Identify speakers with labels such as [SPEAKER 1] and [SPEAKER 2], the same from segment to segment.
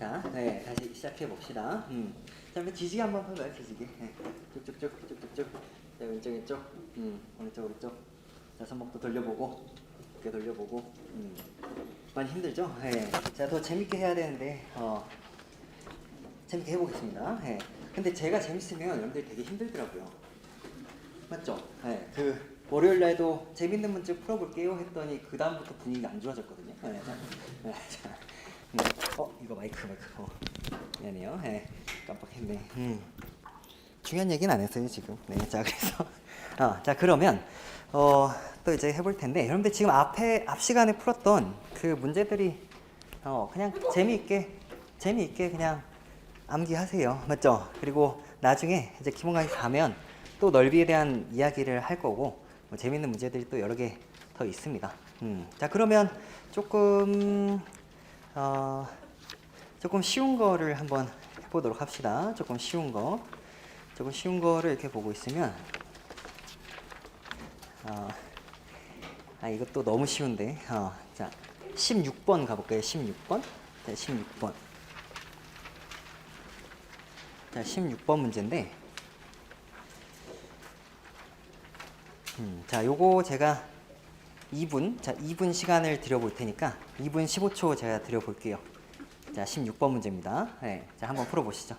[SPEAKER 1] 자, 네, 다시 시작해 봅시다. 자, 한번 지지개 한번 펴봐요, 지지개. 네. 쭉쭉쭉, 쭉쭉쭉. 자, 왼쪽, 왼쪽. 오른쪽, 오른쪽. 자, 손목도 돌려보고, 어깨 돌려보고. 많이 힘들죠? 네. 자, 더 재밌게 해야 되는데, 재밌게 해보겠습니다. 네. 근데 제가 재밌으면 여러분들이 되게 힘들더라고요. 맞죠? 네. 그 월요일 날도 재밌는 문제 풀어볼게요 했더니 그 다음부터 분위기가 안 좋아졌거든요. 네. 자, 자. 이거 마이크. 미안해요. 네, 깜빡했네. 중요한 얘기는 안 했어요 지금. 네, 자 그래서 자 그러면 또 이제 해볼 텐데 여러분들 지금 앞 시간에 풀었던 그 문제들이 그냥 재미있게 그냥 암기하세요. 맞죠? 그리고 나중에 이제 기본 강의 가면 또 넓이에 대한 이야기를 할 거고 뭐 재미있는 문제들이 또 여러 개 더 있습니다. 자 그러면 조금 쉬운 거를 한번 해보도록 합시다. 조금 쉬운 거를 이렇게 보고 있으면 이것도 너무 쉬운데 자 16번 가볼까요? 16번. 자 16번. 자 16번 문제인데 자 요거 제가 2분 시간을 드려볼 테니까 2분 15초 제가 드려볼게요. 자 16번 문제입니다. 네, 자 한번 풀어보시죠.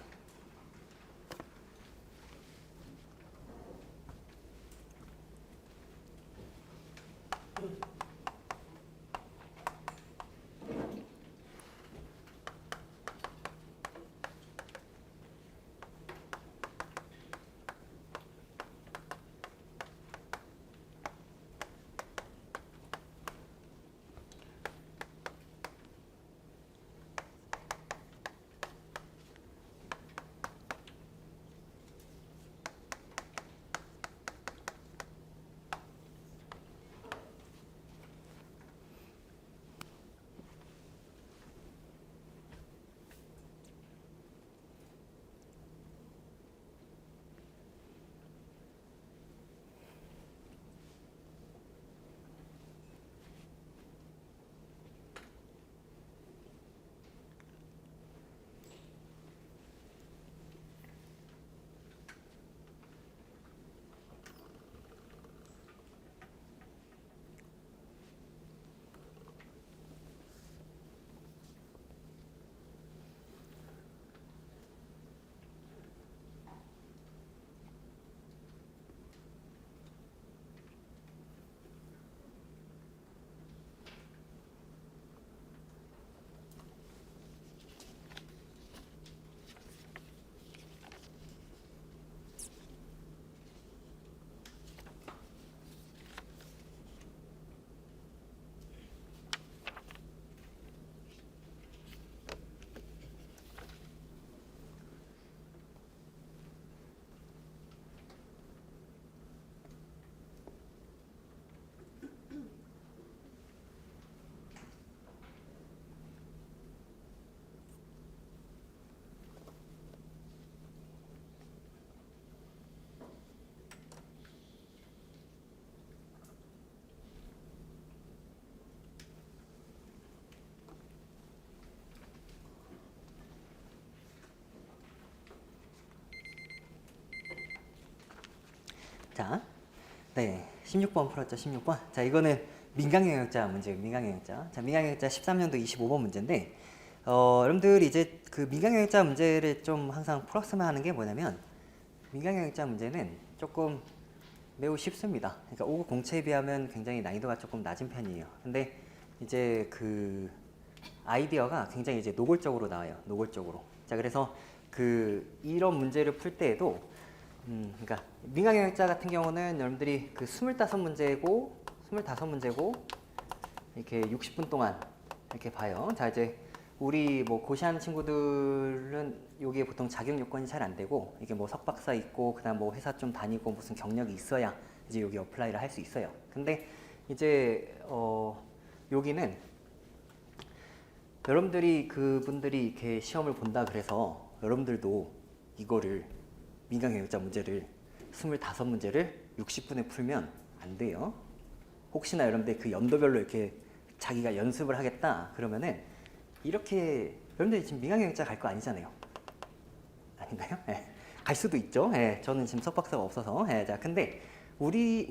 [SPEAKER 1] 자, 네, 16번 풀었죠, 16번. 자, 이거는 민간경영자 문제예요, 민간경영자. 자, 민간경영자 13년도 25번 문제인데, 여러분들이 이제 그 민간경영자 문제를 좀 항상 풀었으면 하는 게 뭐냐면, 민간경영자 문제는 조금 매우 쉽습니다. 그러니까 5급 공채에 비하면 굉장히 난이도가 조금 낮은 편이에요. 근데 이제 그 아이디어가 굉장히 이제 노골적으로 나와요, 노골적으로. 자, 그래서 이런 문제를 풀 때에도 그러니까 민간경영자 같은 경우는 여러분들이 그 25문제고 이렇게 60분 동안 이렇게 봐요. 자 이제 우리 뭐 고시하는 친구들은 여기에 보통 자격 요건이 잘 안 되고 이게 뭐 석박사 있고 그다음 뭐 회사 좀 다니고 무슨 경력이 있어야 이제 여기 어플라이를 할 수 있어요. 근데 이제 여기는 여러분들이 그분들이 이렇게 시험을 본다 그래서 여러분들도 이거를 민간경영자 문제를 25문제를 60분에 풀면 안 돼요. 혹시나 여러분들 그 연도별로 이렇게 자기가 연습을 하겠다 그러면은 이렇게 여러분들이 지금 민간경영자 갈 거 아니잖아요. 아닌가요? 예. 갈 수도 있죠. 예. 저는 지금 석박사가 없어서. 예. 자, 근데 우리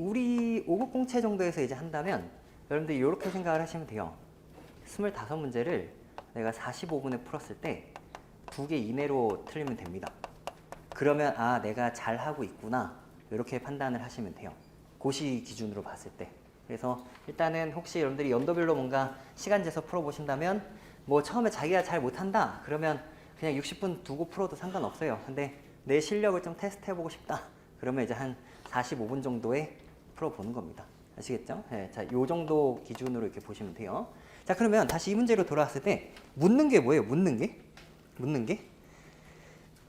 [SPEAKER 1] 5급 공채 정도에서 이제 한다면 여러분들이 이렇게 생각을 하시면 돼요. 25문제를 내가 45분에 풀었을 때 2개 이내로 틀리면 됩니다. 그러면 아, 내가 잘하고 있구나. 이렇게 판단을 하시면 돼요. 고시 기준으로 봤을 때. 그래서 일단은 혹시 여러분들이 연도별로 뭔가 시간 재서 풀어보신다면 뭐 처음에 자기가 잘 못한다. 그러면 그냥 60분 두고 풀어도 상관없어요. 근데 내 실력을 좀 테스트해보고 싶다. 그러면 이제 한 45분 정도에 풀어보는 겁니다. 아시겠죠? 네, 자, 요 정도 기준으로 이렇게 보시면 돼요. 자, 그러면 다시 이 문제로 돌아왔을 때 묻는 게 뭐예요? 묻는 게?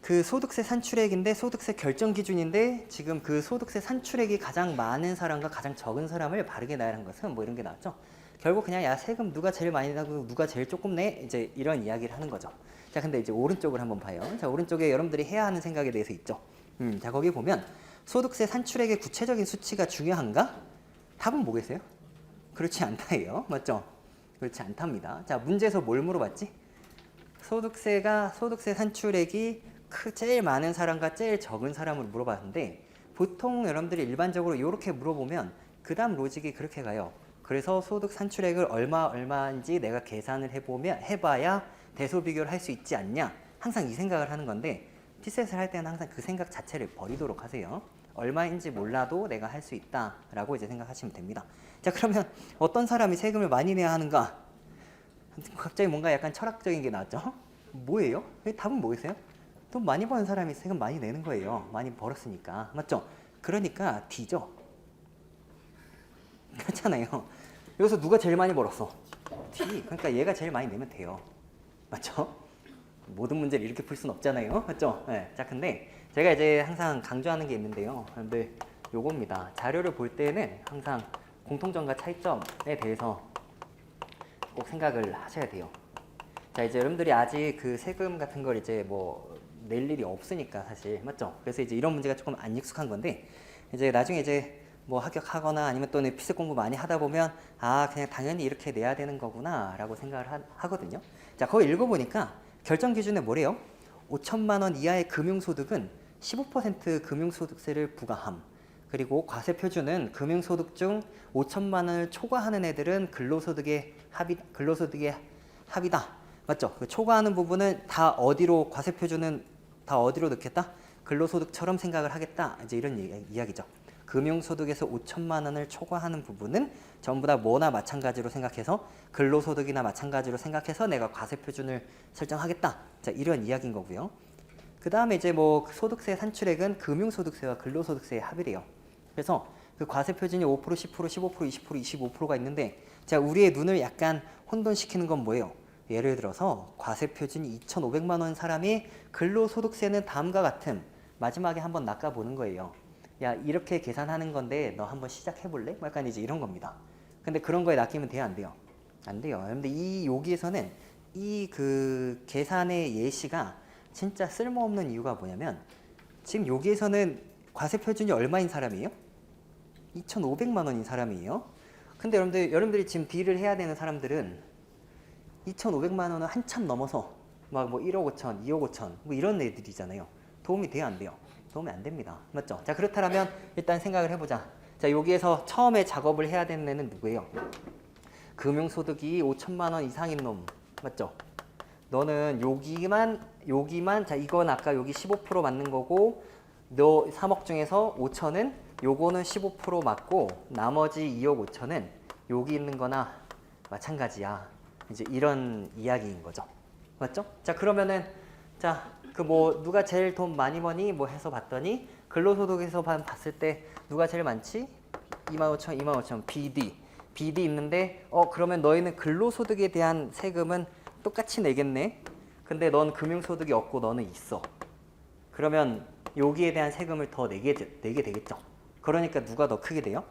[SPEAKER 1] 그 소득세 산출액인데 소득세 결정 기준인데 지금 그 소득세 산출액이 가장 많은 사람과 가장 적은 사람을 바르게 나열한 것은 뭐 이런 게 나왔죠. 결국 그냥 야 세금 누가 제일 많이 내고 누가 제일 조금 내 이제 이런 이야기를 하는 거죠. 자, 근데 이제 오른쪽을 한번 봐요. 자, 오른쪽에 여러분들이 해야 하는 생각에 대해서 있죠. 자, 거기 보면 소득세 산출액의 구체적인 수치가 중요한가? 답은 뭐겠어요? 그렇지 않다예요. 맞죠? 그렇지 않답니다. 자, 문제에서 뭘 물어봤지? 소득세 산출액이 제일 많은 사람과 제일 적은 사람을 물어봤는데 보통 여러분들이 일반적으로 이렇게 물어보면 그 다음 로직이 그렇게 가요. 그래서 소득 산출액을 얼마인지 내가 계산을 해봐야 대소 비교를 할 수 있지 않냐. 항상 이 생각을 하는 건데 티셋을 할 때는 항상 그 생각 자체를 버리도록 하세요. 얼마인지 몰라도 내가 할 수 있다라고 이제 생각하시면 됩니다. 자, 그러면 어떤 사람이 세금을 많이 내야 하는가? 갑자기 뭔가 약간 철학적인 게 나왔죠? 뭐예요? 답은 뭐겠어요? 돈 많이 버는 사람이 세금 많이 내는 거예요. 많이 벌었으니까. 맞죠? 그러니까 D죠. 그렇잖아요. 여기서 누가 제일 많이 벌었어? D. 그러니까 얘가 제일 많이 내면 돼요. 맞죠? 모든 문제를 이렇게 풀 수는 없잖아요. 맞죠? 네. 자, 근데 제가 이제 항상 강조하는 게 있는데요. 근데 요겁니다. 자료를 볼 때는 항상 공통점과 차이점에 대해서 꼭 생각을 하셔야 돼요. 자, 이제 여러분들이 아직 그 세금 같은 걸 이제 뭐 낼 일이 없으니까 사실. 맞죠? 그래서 이제 이런 문제가 조금 안 익숙한 건데 이제 나중에 이제 뭐 합격하거나 아니면 또는 피스 공부 많이 하다 보면 아, 그냥 당연히 이렇게 내야 되는 거구나 라고 생각을 하거든요. 자, 거기 읽어보니까 결정 기준에 뭐래요? 5천만 원 이하의 금융소득은 15% 금융소득세를 부과함. 그리고 과세표준은 금융소득 중 5천만 원을 초과하는 애들은 근로소득의 합이다. 맞죠? 그 초과하는 부분은 다 어디로 과세표준은 다 어디로 넣겠다? 근로소득처럼 생각을 하겠다. 이제 이런 이야기죠. 금융소득에서 5천만 원을 초과하는 부분은 전부 다 뭐나 마찬가지로 생각해서 근로소득이나 마찬가지로 생각해서 내가 과세표준을 설정하겠다. 자, 이런 이야기인 거고요. 그 다음에 이제 뭐 소득세 산출액은 금융소득세와 근로소득세의 합이래요. 그래서 그 과세표준이 5%, 10%, 15%, 20%, 25%가 있는데 자, 우리의 눈을 약간 혼돈시키는 건 뭐예요? 예를 들어서 과세표준이 2,500만 원 사람이 근로소득세는 다음과 같음. 마지막에 한번 낚아보는 거예요. 야, 이렇게 계산하는 건데 너 한번 시작해볼래? 약간 이제 이런 겁니다. 근데 그런 거에 낚이면 돼요, 안 돼요? 안 돼요. 근데 여기에서는 이 그 계산의 예시가 진짜 쓸모없는 이유가 뭐냐면 지금 여기에서는 과세표준이 얼마인 사람이에요? 2,500만 원인 사람이에요. 근데 여러분들이 지금 딜을 해야 되는 사람들은 2,500만 원은 한참 넘어서 막 뭐 1억 5천, 2억 5천 뭐 이런 애들이잖아요. 도움이 돼요, 안 돼요? 도움이 안 됩니다. 맞죠? 자, 그렇다면 일단 생각을 해보자. 자, 여기에서 처음에 작업을 해야 되는 애는 누구예요? 금융소득이 5천만 원 이상인 놈. 맞죠? 너는 여기만 자, 이건 아까 여기 15% 맞는 거고 너 3억 중에서 5천은 요거는 15% 맞고 나머지 2억 5천은 여기 있는 거나 마찬가지야. 이제 이런 이야기인 거죠. 맞죠? 자, 그러면은 자, 그 뭐 누가 제일 돈 많이 버니 뭐 해서 봤더니 근로소득에서 봤을 때 누가 제일 많지? 25,000 BD 있는데 그러면 너희는 근로소득에 대한 세금은 똑같이 내겠네. 근데 넌 금융소득이 없고 너는 있어. 그러면 여기에 대한 세금을 더 내게 되겠죠. 그러니까 누가 더 크게 돼요?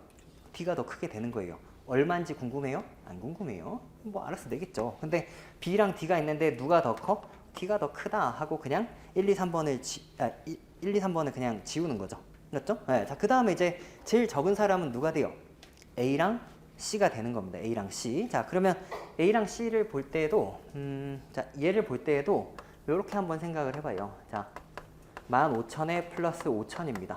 [SPEAKER 1] D가 더 크게 되는 거예요. 얼마인지 궁금해요? 안 궁금해요. 뭐 알아서 내겠죠. 근데 B랑 D가 있는데 누가 더 커? D가 더 크다 하고 그냥 1, 2, 3번을 그냥 지우는 거죠. 맞죠? 네, 자, 그 다음에 이제 제일 적은 사람은 누가 돼요? A랑 C가 되는 겁니다. A랑 C. 자, 그러면 A랑 C를 볼 때에도 자, 얘를 볼 때에도 이렇게 한번 생각을 해봐요. 자, 15,000에 플러스 5,000입니다.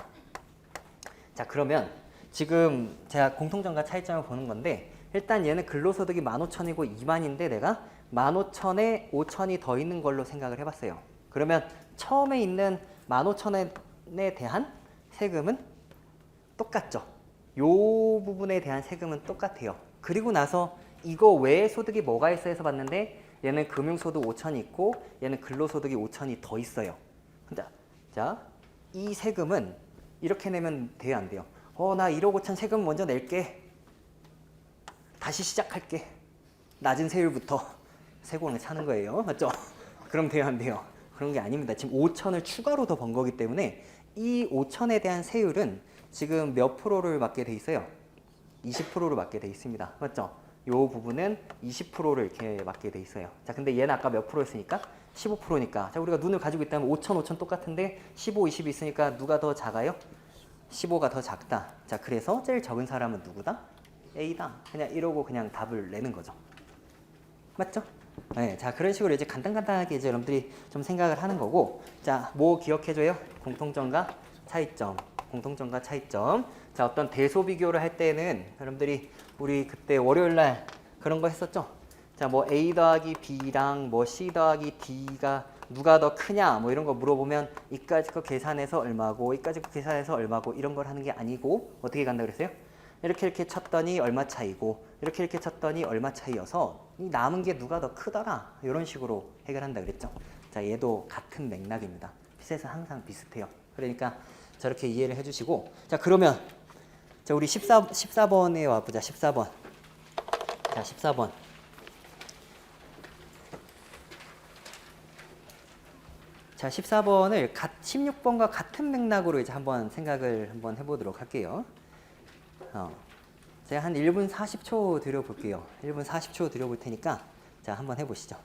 [SPEAKER 1] 자, 그러면 지금 제가 공통점과 차이점을 보는 건데 일단 얘는 근로소득이 15,000이고 2만인데 내가 15,000에 5,000이 더 있는 걸로 생각을 해봤어요. 그러면 처음에 있는 15,000에 대한 세금은 똑같죠. 요 부분에 대한 세금은 똑같아요. 그리고 나서 이거 외에 소득이 뭐가 있어 해서 봤는데 얘는 금융소득 5,000이 있고 얘는 근로소득이 5,000이 더 있어요. 자, 이 세금은 이렇게 내면 돼요, 안 돼요? 나 1억 5천 세금 먼저 낼게. 다시 시작할게. 낮은 세율부터 세금을 차는 거예요. 맞죠? 그럼 돼요, 안 돼요? 그런 게 아닙니다. 지금 5천을 추가로 더 번 거기 때문에 이 5천에 대한 세율은 지금 몇 프로를 맞게 돼 있어요? 20%를 맞게 돼 있습니다. 맞죠? 이 부분은 20%를 이렇게 맞게 돼 있어요. 자, 근데 얘는 아까 몇 프로였으니까? 15%니까. 자, 우리가 눈을 가지고 있다면 5천, 5천 똑같은데 15, 20이 있으니까 누가 더 작아요? 15가 더 작다. 자, 그래서 제일 적은 사람은 누구다? A다. 그냥 이러고 그냥 답을 내는 거죠. 맞죠? 네, 자, 그런 식으로 이제 간단하게 이제 여러분들이 좀 생각을 하는 거고, 자, 뭐 기억해줘요? 공통점과 차이점. 공통점과 차이점. 자, 어떤 대소 비교를 할 때는 여러분들이 우리 그때 월요일 날 그런 거 했었죠? 자, 뭐 A 더하기 B랑 뭐 C 더하기 D가 누가 더 크냐 뭐 이런 거 물어보면 이까지 거 계산해서 얼마고 이까지 거 계산해서 얼마고 이런 걸 하는 게 아니고 어떻게 간다 그랬어요? 이렇게 쳤더니 얼마 차이고 이렇게 쳤더니 얼마 차이여서 이 남은 게 누가 더 크더라 이런 식으로 해결한다 그랬죠. 자, 얘도 같은 맥락입니다. 핏에서 항상 비슷해요. 그러니까 저렇게 이해를 해주시고, 자, 그러면 자, 우리 14번에 와보자. 14번. 자, 14번. 자, 14번을 16번과 같은 맥락으로 이제 한번 생각을 한번 해보도록 할게요. 제가 한 1분 40초 드려볼게요. 1분 40초 드려볼 테니까 자, 한번 해보시죠.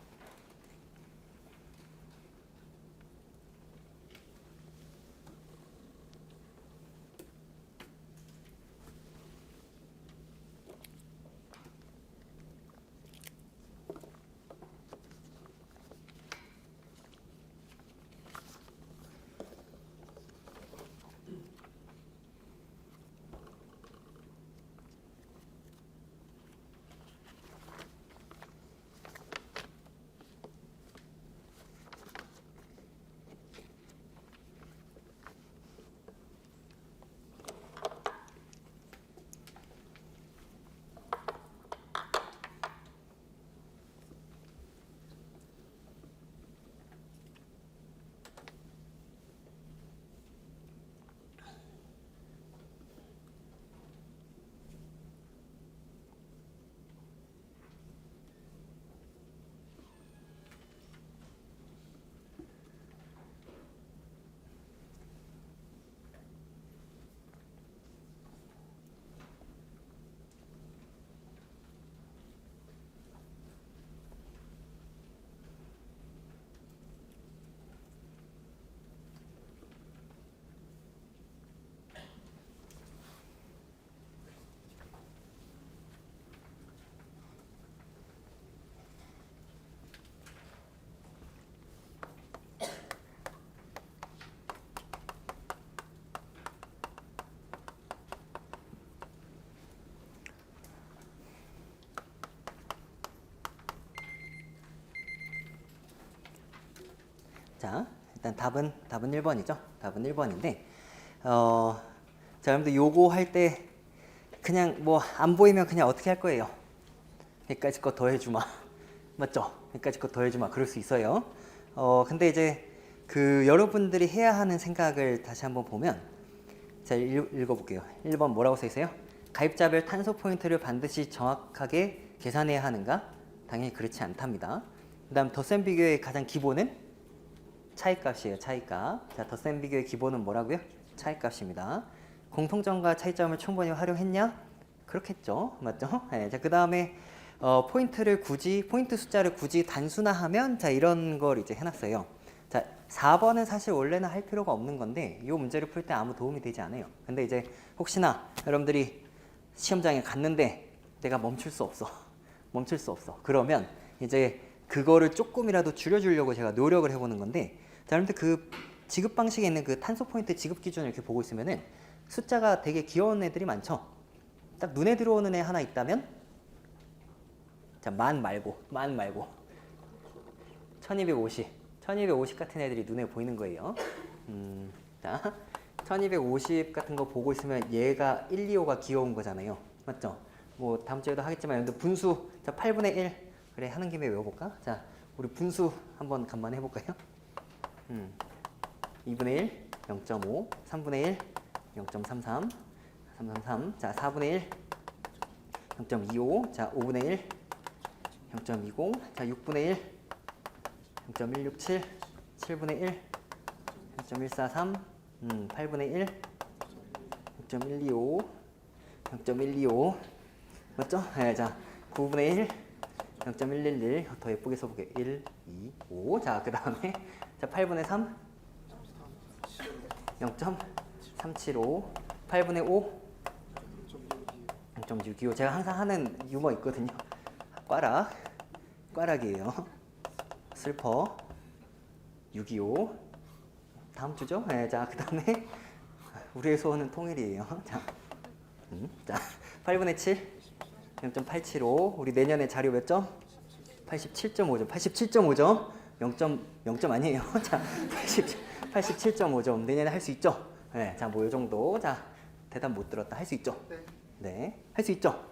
[SPEAKER 1] 자, 일단 답은 1번이죠. 답은 1번인데 자, 여러분들 요거 할 때 그냥 뭐 안 보이면 그냥 어떻게 할 거예요? 여기까지 거 더해주마. 맞죠? 여기까지 거 더해주마. 그럴 수 있어요. 근데 이제 그 여러분들이 해야 하는 생각을 다시 한번 보면 자, 읽어볼게요. 1번 뭐라고 써 있어요? 가입자별 탄소 포인트를 반드시 정확하게 계산해야 하는가? 당연히 그렇지 않답니다. 그 다음 덧셈 비교의 가장 기본은 차이값이에요. 차이값. 자, 덧셈 비교의 기본은 뭐라고요? 차이값입니다. 공통점과 차이점을 충분히 활용했냐? 그렇겠죠. 맞죠? 네, 자, 그 다음에 포인트 숫자를 굳이 단순화하면 자, 이런 걸 이제 해놨어요. 자, 4번은 사실 원래는 할 필요가 없는 건데 이 문제를 풀 때 아무 도움이 되지 않아요. 근데 이제 혹시나 여러분들이 시험장에 갔는데 내가 멈출 수 없어. 멈출 수 없어. 그러면 이제 그거를 조금이라도 줄여주려고 제가 노력을 해보는 건데, 자, 여러분들 그 지급 방식에 있는 그 탄소 포인트 지급 기준을 이렇게 보고 있으면은 숫자가 되게 귀여운 애들이 많죠. 딱 눈에 들어오는 애 하나 있다면, 자, 만 말고 1250 같은 애들이 눈에 보이는 거예요. 자, 1250 같은 거 보고 있으면 얘가 1, 2, 5가 귀여운 거잖아요. 맞죠? 뭐 다음 주에도 하겠지만 여러분들 분수, 자, 8분의 1 그래, 하는 김에 외워볼까? 자, 우리 분수 한번 간만에 해볼까요? 2분의 1 0.5, 3분의 1 0.33, 333, 자, 4분의 1 0.25, 자, 5분의 1 0.20, 자, 6분의 1 0.167, 7분의 1 0.143, 8분의 1 0.125, 0.125, 맞죠? 네, 자, 9분의 1 0.111, 더 예쁘게 써볼게요. 1, 2, 5. 자, 그 다음에 자, 8분의 3 0.375, 8분의 5 0.625. 제가 항상 하는 유머 있거든요. 꽈락이에요. 슬퍼. 625. 다음 주죠? 네, 자, 그 다음에 우리의 소원은 통일이에요. 자, 자, 8분의 7 0.875. 우리 내년에 자료 몇 점? 87.5점. 87.5점. 0점 아니에요. 자, 87.5점. 내년에 할 수 있죠? 네, 자, 뭐 요 정도. 자, 대답 못 들었다. 할 수 있죠? 네. 할 수 있죠?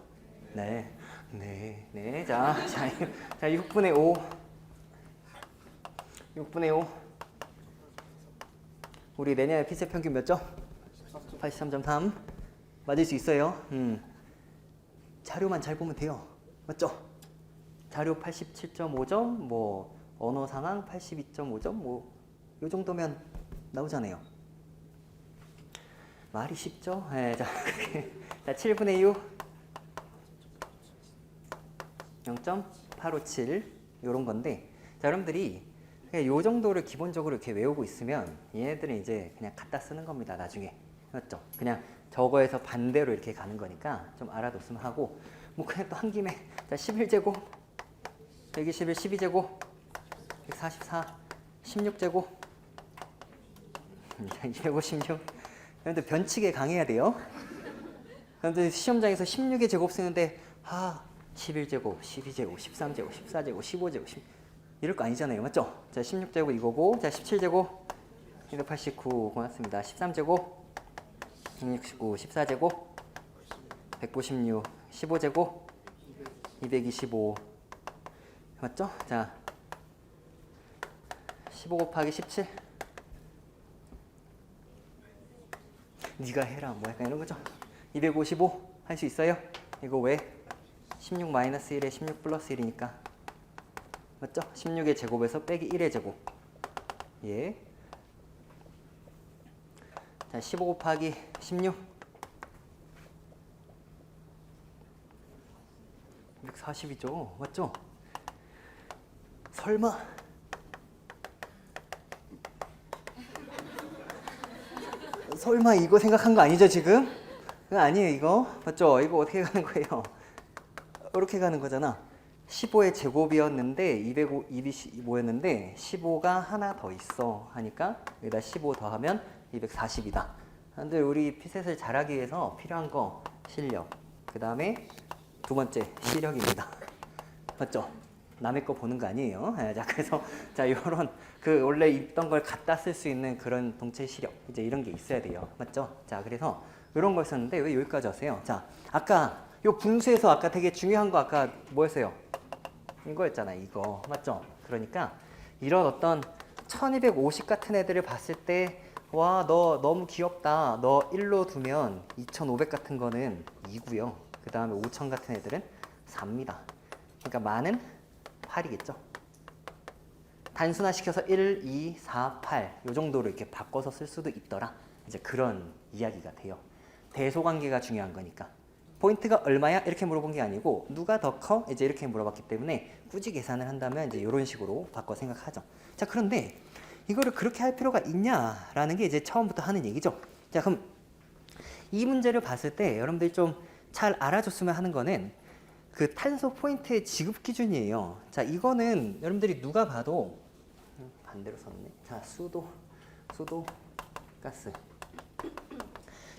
[SPEAKER 1] 네. 네. 자, 6분의 5. 6분의 5. 우리 내년에 피세 평균 몇 점? 83.3. 맞을 수 있어요. 자료만 잘 보면 돼요. 맞죠? 자료 87.5점, 뭐 언어 상황 82.5점, 뭐 요 정도면 나오잖아요. 말이 쉽죠? 네, 자, 7분의 6 0.857 요런 건데, 자, 여러분들이 요 정도를 기본적으로 이렇게 외우고 있으면 얘네들은 이제 그냥 갖다 쓰는 겁니다. 나중에. 맞죠? 그냥 저거에서 반대로 이렇게 가는 거니까 좀 알아뒀으면 하고, 뭐 그냥 또 한 김에 자, 11제곱 121 12제곱 144 16제곱 256. 여러분들 변칙에 강해야 돼요. 여러분들 시험장에서 16의 제곱 쓰는데 11제곱 12제곱 13제곱 14제곱 15제곱 10 이럴 거 아니잖아요. 맞죠? 자, 16제곱 이거고, 자, 17제곱 289 고맙습니다. 13제곱 169 14제곱 196 15제곱 225 맞죠? 자, 15 곱하기 17 네가 해라 뭐 약간 이런 거죠. 255 할 수 있어요? 이거 왜? 16 마이너스 1에 16 플러스 1이니까 맞죠? 16의 제곱에서 빼기 1의 제곱. 예. 자, 15 곱하기 16 240이죠. 맞죠? 설마 이거 생각한 거 아니죠 지금? 그거 아니에요 이거. 맞죠? 이거 어떻게 가는 거예요? 이렇게 가는 거잖아. 15의 제곱이었는데 225였는데 15가 하나 더 있어 하니까 여기다 15 더하면 240이다. 근데 우리 피셋을 잘하기 위해서 필요한 거 실력, 그 다음에 두 번째 시력입니다. 맞죠? 남의 거 보는 거 아니에요. 자, 그래서 자, 요런 그 원래 있던 걸 갖다 쓸 수 있는 그런 동체 시력, 이제 이런 게 있어야 돼요. 맞죠? 자, 그래서 이런 걸 썼는데 왜 여기까지 왔어요? 자, 아까 요 분수에서 아까 되게 중요한 거 아까 뭐였어요? 이거였잖아, 이거. 맞죠? 그러니까 이런 어떤 1250 같은 애들을 봤을 때 와, 너 너무 귀엽다. 너 1로 두면 2500 같은 거는 2고요. 그 다음에 5000 같은 애들은 4입니다. 그러니까 만은 8이겠죠. 단순화시켜서 1, 2, 4, 8 요 정도로 이렇게 바꿔서 쓸 수도 있더라. 이제 그런 이야기가 돼요. 대소관계가 중요한 거니까. 포인트가 얼마야? 이렇게 물어본 게 아니고 누가 더 커? 이제 이렇게 물어봤기 때문에 굳이 계산을 한다면 이제 이런 식으로 바꿔 생각하죠. 자, 그런데 이거를 그렇게 할 필요가 있냐라는 게 이제 처음부터 하는 얘기죠. 자, 그럼 이 문제를 봤을 때 여러분들이 좀 잘 알아줬으면 하는 거는 그 탄소 포인트의 지급 기준이에요. 자, 이거는 여러분들이 누가 봐도 반대로 썼네. 자, 수도 가스.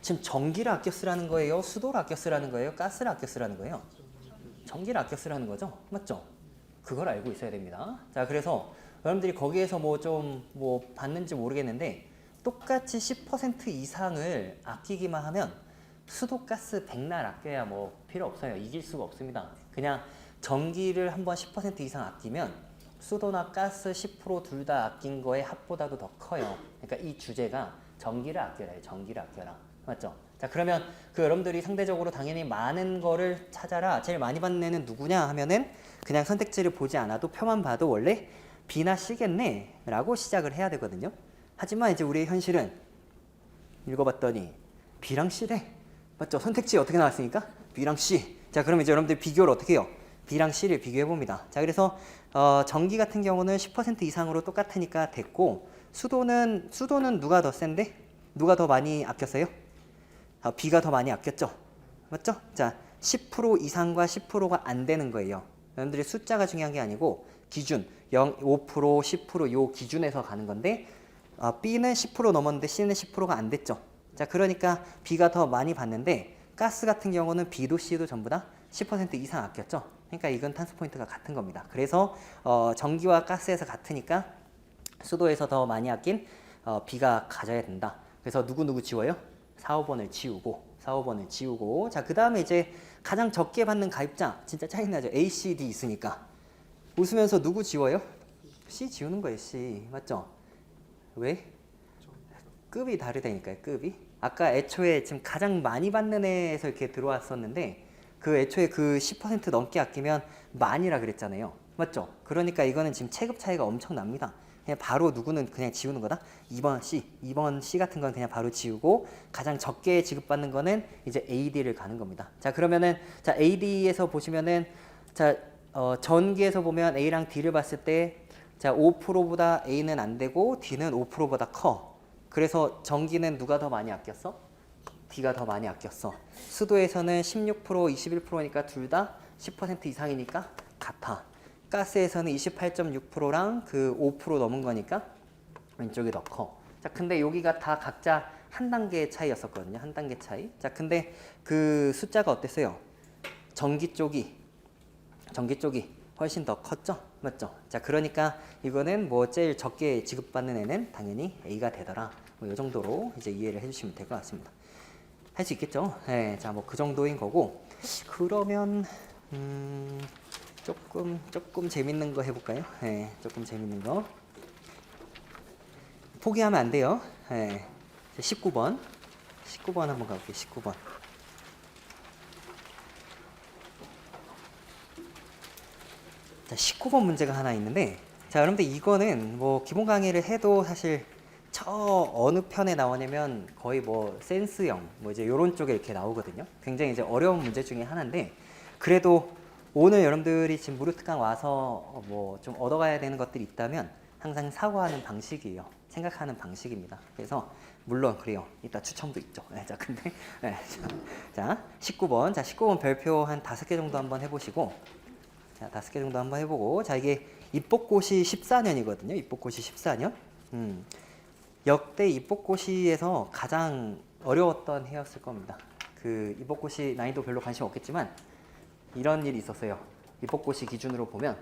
[SPEAKER 1] 지금 전기를 아껴 쓰라는 거예요? 수도를 아껴 쓰라는 거예요? 가스를 아껴 쓰라는 거예요? 전기를 아껴 쓰라는 거죠? 맞죠? 그걸 알고 있어야 됩니다. 자, 그래서 여러분들이 거기에서 뭐 좀 봤는지 모르겠는데 똑같이 10% 이상을 아끼기만 하면 수도, 가스 백날 아껴야 뭐 필요 없어요. 이길 수가 없습니다. 그냥 전기를 한번 10% 이상 아끼면 수도나 가스 10% 둘 다 아낀 거의 합보다도 더 커요. 그러니까 이 주제가 전기를 아껴라. 전기를 아껴라. 맞죠? 자, 그러면 그 여러분들이 상대적으로 당연히 많은 거를 찾아라. 제일 많이 받는 애는 누구냐 하면은 그냥 선택지를 보지 않아도 표만 봐도 원래 B나 C겠네 라고 시작을 해야 되거든요. 하지만 이제 우리의 현실은 읽어봤더니 B랑 C래. 맞죠? 선택지 어떻게 나왔으니까? B랑 C. 자, 그럼 이제 여러분들 비교를 어떻게 해요? B랑 C를 비교해 봅니다. 자, 그래서 전기 같은 경우는 10% 이상으로 똑같으니까 됐고 수도는 누가 더 센데? 누가 더 많이 아꼈어요? B가 더 많이 아꼈죠? 맞죠? 자, 10% 이상과 10%가 안 되는 거예요. 여러분들이 숫자가 중요한 게 아니고 기준 0, 5%, 10% 요 기준에서 가는 건데 B는 10% 넘었는데 C는 10%가 안 됐죠. 자, 그러니까 B가 더 많이 받는데 가스 같은 경우는 B도 C도 전부 다 10% 이상 아꼈죠. 그러니까 이건 탄소 포인트가 같은 겁니다. 그래서 전기와 가스에서 같으니까 수도에서 더 많이 아낀 B가 가져야 된다. 그래서 누구 지워요? 4, 5번을 지우고 4, 5번을 지우고 자, 그 다음에 이제 가장 적게 받는 가입자 진짜 짜증나죠. A, C, D 있으니까 웃으면서 누구 지워요? C 지우는 거예요. C. 맞죠? 왜? 급이 다르다니까요. 급이. 아까 애초에 지금 가장 많이 받는 애에서 이렇게 들어왔었는데 그 애초에 그 10% 넘게 아끼면 만이라 그랬잖아요. 맞죠? 그러니까 이거는 지금 체급 차이가 엄청 납니다. 그냥 바로 누구는 그냥 지우는 거다. 2번 C 같은 건 그냥 바로 지우고 가장 적게 지급받는 거는 이제 AD를 가는 겁니다. 자, 그러면은 자, AD에서 보시면은 자, 전기에서 보면 A랑 D를 봤을 때 자, 5%보다 A는 안 되고 D는 5%보다 커. 그래서 전기는 누가 더 많이 아꼈어? D가 더 많이 아꼈어. 수도에서는 16%, 21%니까 둘 다 10% 이상이니까 같아. 가스에서는 28.6%랑 그 5% 넘은 거니까 왼쪽이 더 커. 자, 근데 여기가 다 각자 한 단계 차이였었거든요. 한 단계 차이. 자, 근데 그 숫자가 어땠어요? 전기 쪽이 훨씬 더 컸죠? 맞죠? 자, 그러니까 이거는 뭐 제일 적게 지급받는 애는 당연히 A가 되더라. 뭐 이 정도로 이제 이해를 해주시면 될 것 같습니다. 할 수 있겠죠? 네, 자, 뭐 그 정도인 거고. 그러면 조금 재밌는 거 해볼까요? 네, 조금 재밌는 거. 포기하면 안 돼요. 네, 19번 한번 가볼게요. 19번. 자, 19번 문제가 하나 있는데, 자, 여러분들 이거는 뭐 기본 강의를 해도 사실 어느 편에 나오냐면 거의 뭐 센스형 뭐 이제 요런 쪽에 이렇게 나오거든요. 굉장히 이제 어려운 문제 중에 하나인데 그래도 오늘 여러분들이 지금 무료특강 와서 뭐 좀 얻어가야 되는 것들이 있다면 항상 사고하는 방식이에요. 생각하는 방식입니다. 그래서 물론 그래요. 이따 추첨도 있죠. 네, 자, 근데 네, 자, 19번. 자, 19번 별표 한 5개 정도 한번 해보시고 자, 5개 정도 한번 해보고 자, 이게 입복고시 14년이거든요. 입복고시 14년. 역대 입복고시에서 가장 어려웠던 해였을 겁니다. 그 입복고시 난이도 별로 관심 없겠지만 이런 일이 있었어요. 입복고시 기준으로 보면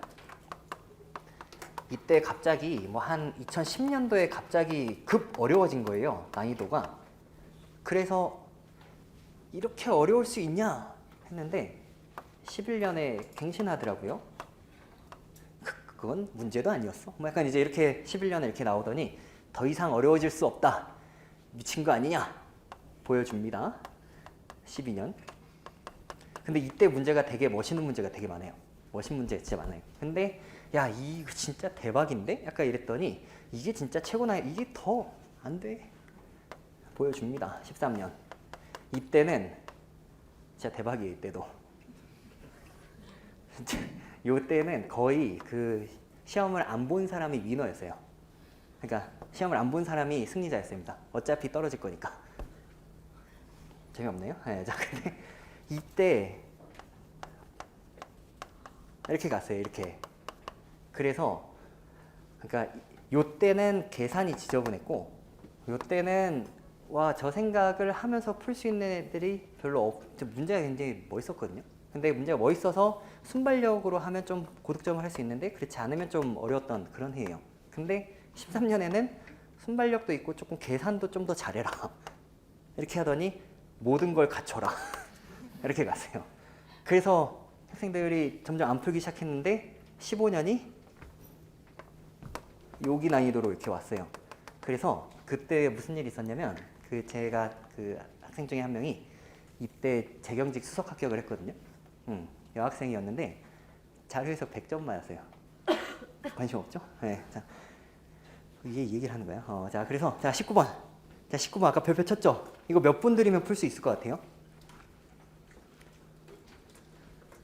[SPEAKER 1] 이때 갑자기 뭐 한 2010년도에 갑자기 급 어려워진 거예요. 난이도가. 그래서 이렇게 어려울 수 있냐 했는데 11년에 갱신하더라고요. 그건 문제도 아니었어. 뭐 약간 이제 이렇게 11년에 이렇게 나오더니 더 이상 어려워질 수 없다. 미친 거 아니냐? 보여줍니다. 12년. 근데 이때 문제가 되게 멋있는 문제가 되게 많아요. 멋있는 문제 진짜 많아요. 근데 야, 이거 진짜 대박인데? 약간 이랬더니 이게 진짜 최고나 이게 더 안 돼. 보여줍니다. 13년. 이때는 진짜 대박이에요. 이때도. 이때는 거의 그 시험을 안 본 사람이 위너였어요. 그러니까 시험을 안 본 사람이 승리자였습니다. 어차피 떨어질 거니까. 재미없네요. 네, 자, 근데 이때는 이렇게 갔어요. 이렇게. 그래서 그러니까 요때는 계산이 지저분했고 요때는 와, 저 생각을 하면서 풀 수 있는 애들이 별로 문제가 굉장히 멋있었거든요. 근데 문제가 멋있어서 순발력으로 하면 좀 고득점을 할 수 있는데 그렇지 않으면 좀 어려웠던 그런 해예요. 근데 13년에는 순발력도 있고 조금 계산도 좀 더 잘해라. 이렇게 하더니 모든 걸 갖춰라. 이렇게 갔어요. 그래서 학생들이 점점 안 풀기 시작했는데 15년이 여기 난이도로 이렇게 왔어요. 그래서 그때 무슨 일이 있었냐면 제가 그 학생 중에 한 명이 입대 재경직 수석 합격을 했거든요. 여학생이었는데 자료에서 100점 맞았어요. 관심 없죠? 네. 자, 이게 얘기를 하는 거예요. 자, 그래서 자 19번. 자, 19번 아까 별표 쳤죠? 이거 몇 분 들이면 풀 수 있을 것 같아요?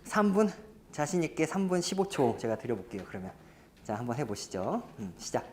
[SPEAKER 1] 3분? 자신 있게 3분 15초 제가 드려볼게요. 그러면 자, 한번 해보시죠. 시작.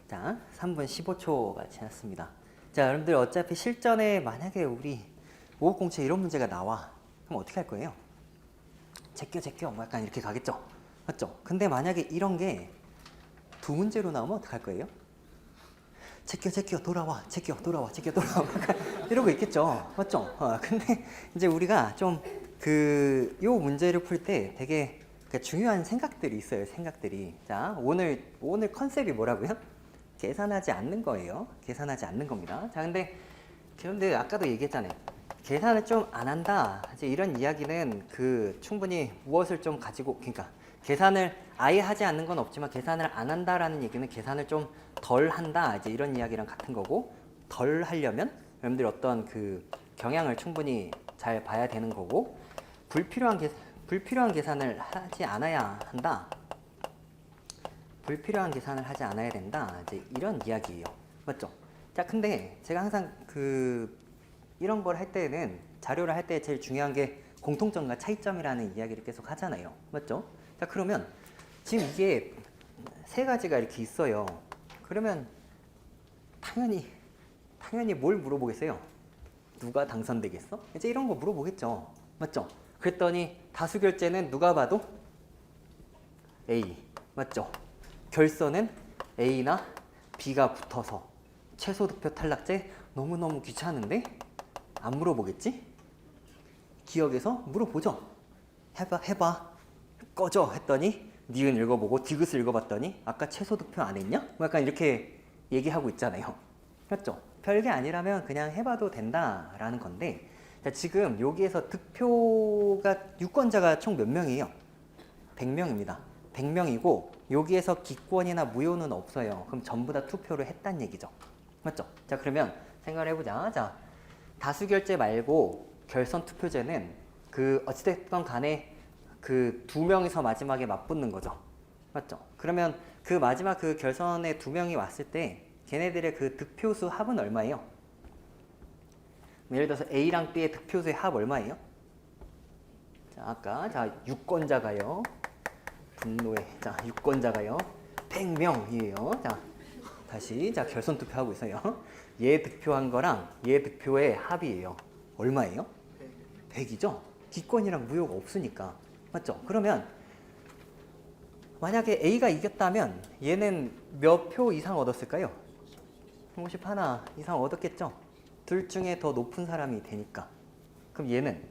[SPEAKER 1] 자, 3분 15초가 지났습니다. 자, 여러분들 어차피 실전에 만약에 우리 550채 이런 문제가 나와. 그럼 어떻게 할 거예요? 제껴 뭐 약간 이렇게 가겠죠? 맞죠? 근데 만약에 이런 게 두 문제로 나오면 어떡할 거예요? 제껴 돌아와 이러고 있겠죠? 맞죠? 근데 이제 우리가 좀 요 문제를 풀 때 되게 중요한 생각들이 있어요. 생각들이. 자, 오늘 컨셉이 뭐라고요? 계산하지 않는 거예요. 계산하지 않는 겁니다. 자, 근데 아까도 얘기했잖아요. 계산을 좀 안 한다. 이제 이런 이야기는 그 충분히 무엇을 좀 가지고, 그러니까 계산을 아예 하지 않는 건 없지만 계산을 안 한다라는 얘기는 계산을 좀 덜 한다. 이제 이런 이야기랑 같은 거고, 덜 하려면 여러분들이 어떤 그 경향을 충분히 잘 봐야 되는 거고, 불필요한 계산을 하지 않아야 한다. 불필요한 계산을 하지 않아야 된다. 이제 이런 이야기예요. 맞죠? 자, 근데 제가 항상 이런 걸 할 때는 자료를 할 때 제일 중요한 게 공통점과 차이점이라는 이야기를 계속 하잖아요. 맞죠? 자, 그러면 지금 이게 세 가지가 이렇게 있어요. 그러면 당연히 뭘 물어보겠어요? 누가 당선되겠어? 이제 이런 거 물어보겠죠. 맞죠? 그랬더니 다수결제는 누가 봐도 A. 맞죠? 결선은 A나 B가 붙어서 최소 득표 탈락제 너무너무 귀찮은데 안 물어보겠지? 기억에서 물어보죠. 해봐. 꺼져 했더니 니은 읽어보고 디귿을 읽어봤더니 아까 최소 득표 안 했냐? 뭐 약간 이렇게 얘기하고 있잖아요. 맞죠? 별게 아니라면 그냥 해봐도 된다라는 건데, 자, 지금 여기에서 득표가 유권자가 총 몇 명이에요? 100명입니다. 100명이고 여기에서 기권이나 무효는 없어요. 그럼 전부 다 투표를 했단 얘기죠. 맞죠? 자, 그러면 생각을 해보자. 자, 다수결제 말고 결선 투표제는 그 어찌됐건 간에 그 두 명이서 마지막에 맞붙는 거죠. 맞죠? 그러면 그 마지막 그 결선에 두 명이 왔을 때 걔네들의 그 득표수 합은 얼마예요? 예를 들어서 A랑 B의 득표수의 합 얼마예요? 자, 아까 유권자가요. 자, 유권자가요. 100명이에요. 자, 다시 결선 투표하고 있어요. 얘 득표한 거랑 얘 득표의 합이에요. 얼마예요? 100이죠? 기권이랑 무효가 없으니까. 맞죠? 그러면 만약에 A가 이겼다면 얘는 몇 표 이상 얻었을까요? 51 이상 얻었겠죠? 둘 중에 더 높은 사람이 되니까. 그럼 얘는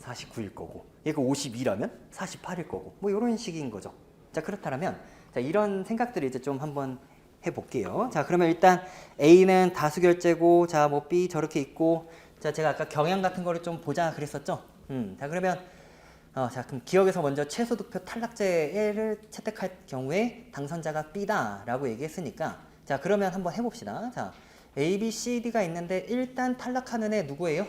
[SPEAKER 1] 49일 거고 얘가 52라면 48일 거고 뭐 이런 식인 거죠. 자, 그렇다면 자, 이런 생각들을 이제 좀 한번 해볼게요. 자, 그러면 일단 A는 다수결제고, 자, 뭐 B 저렇게 있고, 자, 제가 아까 경향 같은 거를 좀 보자 그랬었죠. 자, 그러면 자, 그럼 기억에서 먼저 최소 득표 탈락제를 채택할 경우에 당선자가 B다라고 얘기했으니까, 자, 그러면 한번 해봅시다. 자, A, B, C, D가 있는데 일단 탈락하는 애 누구예요?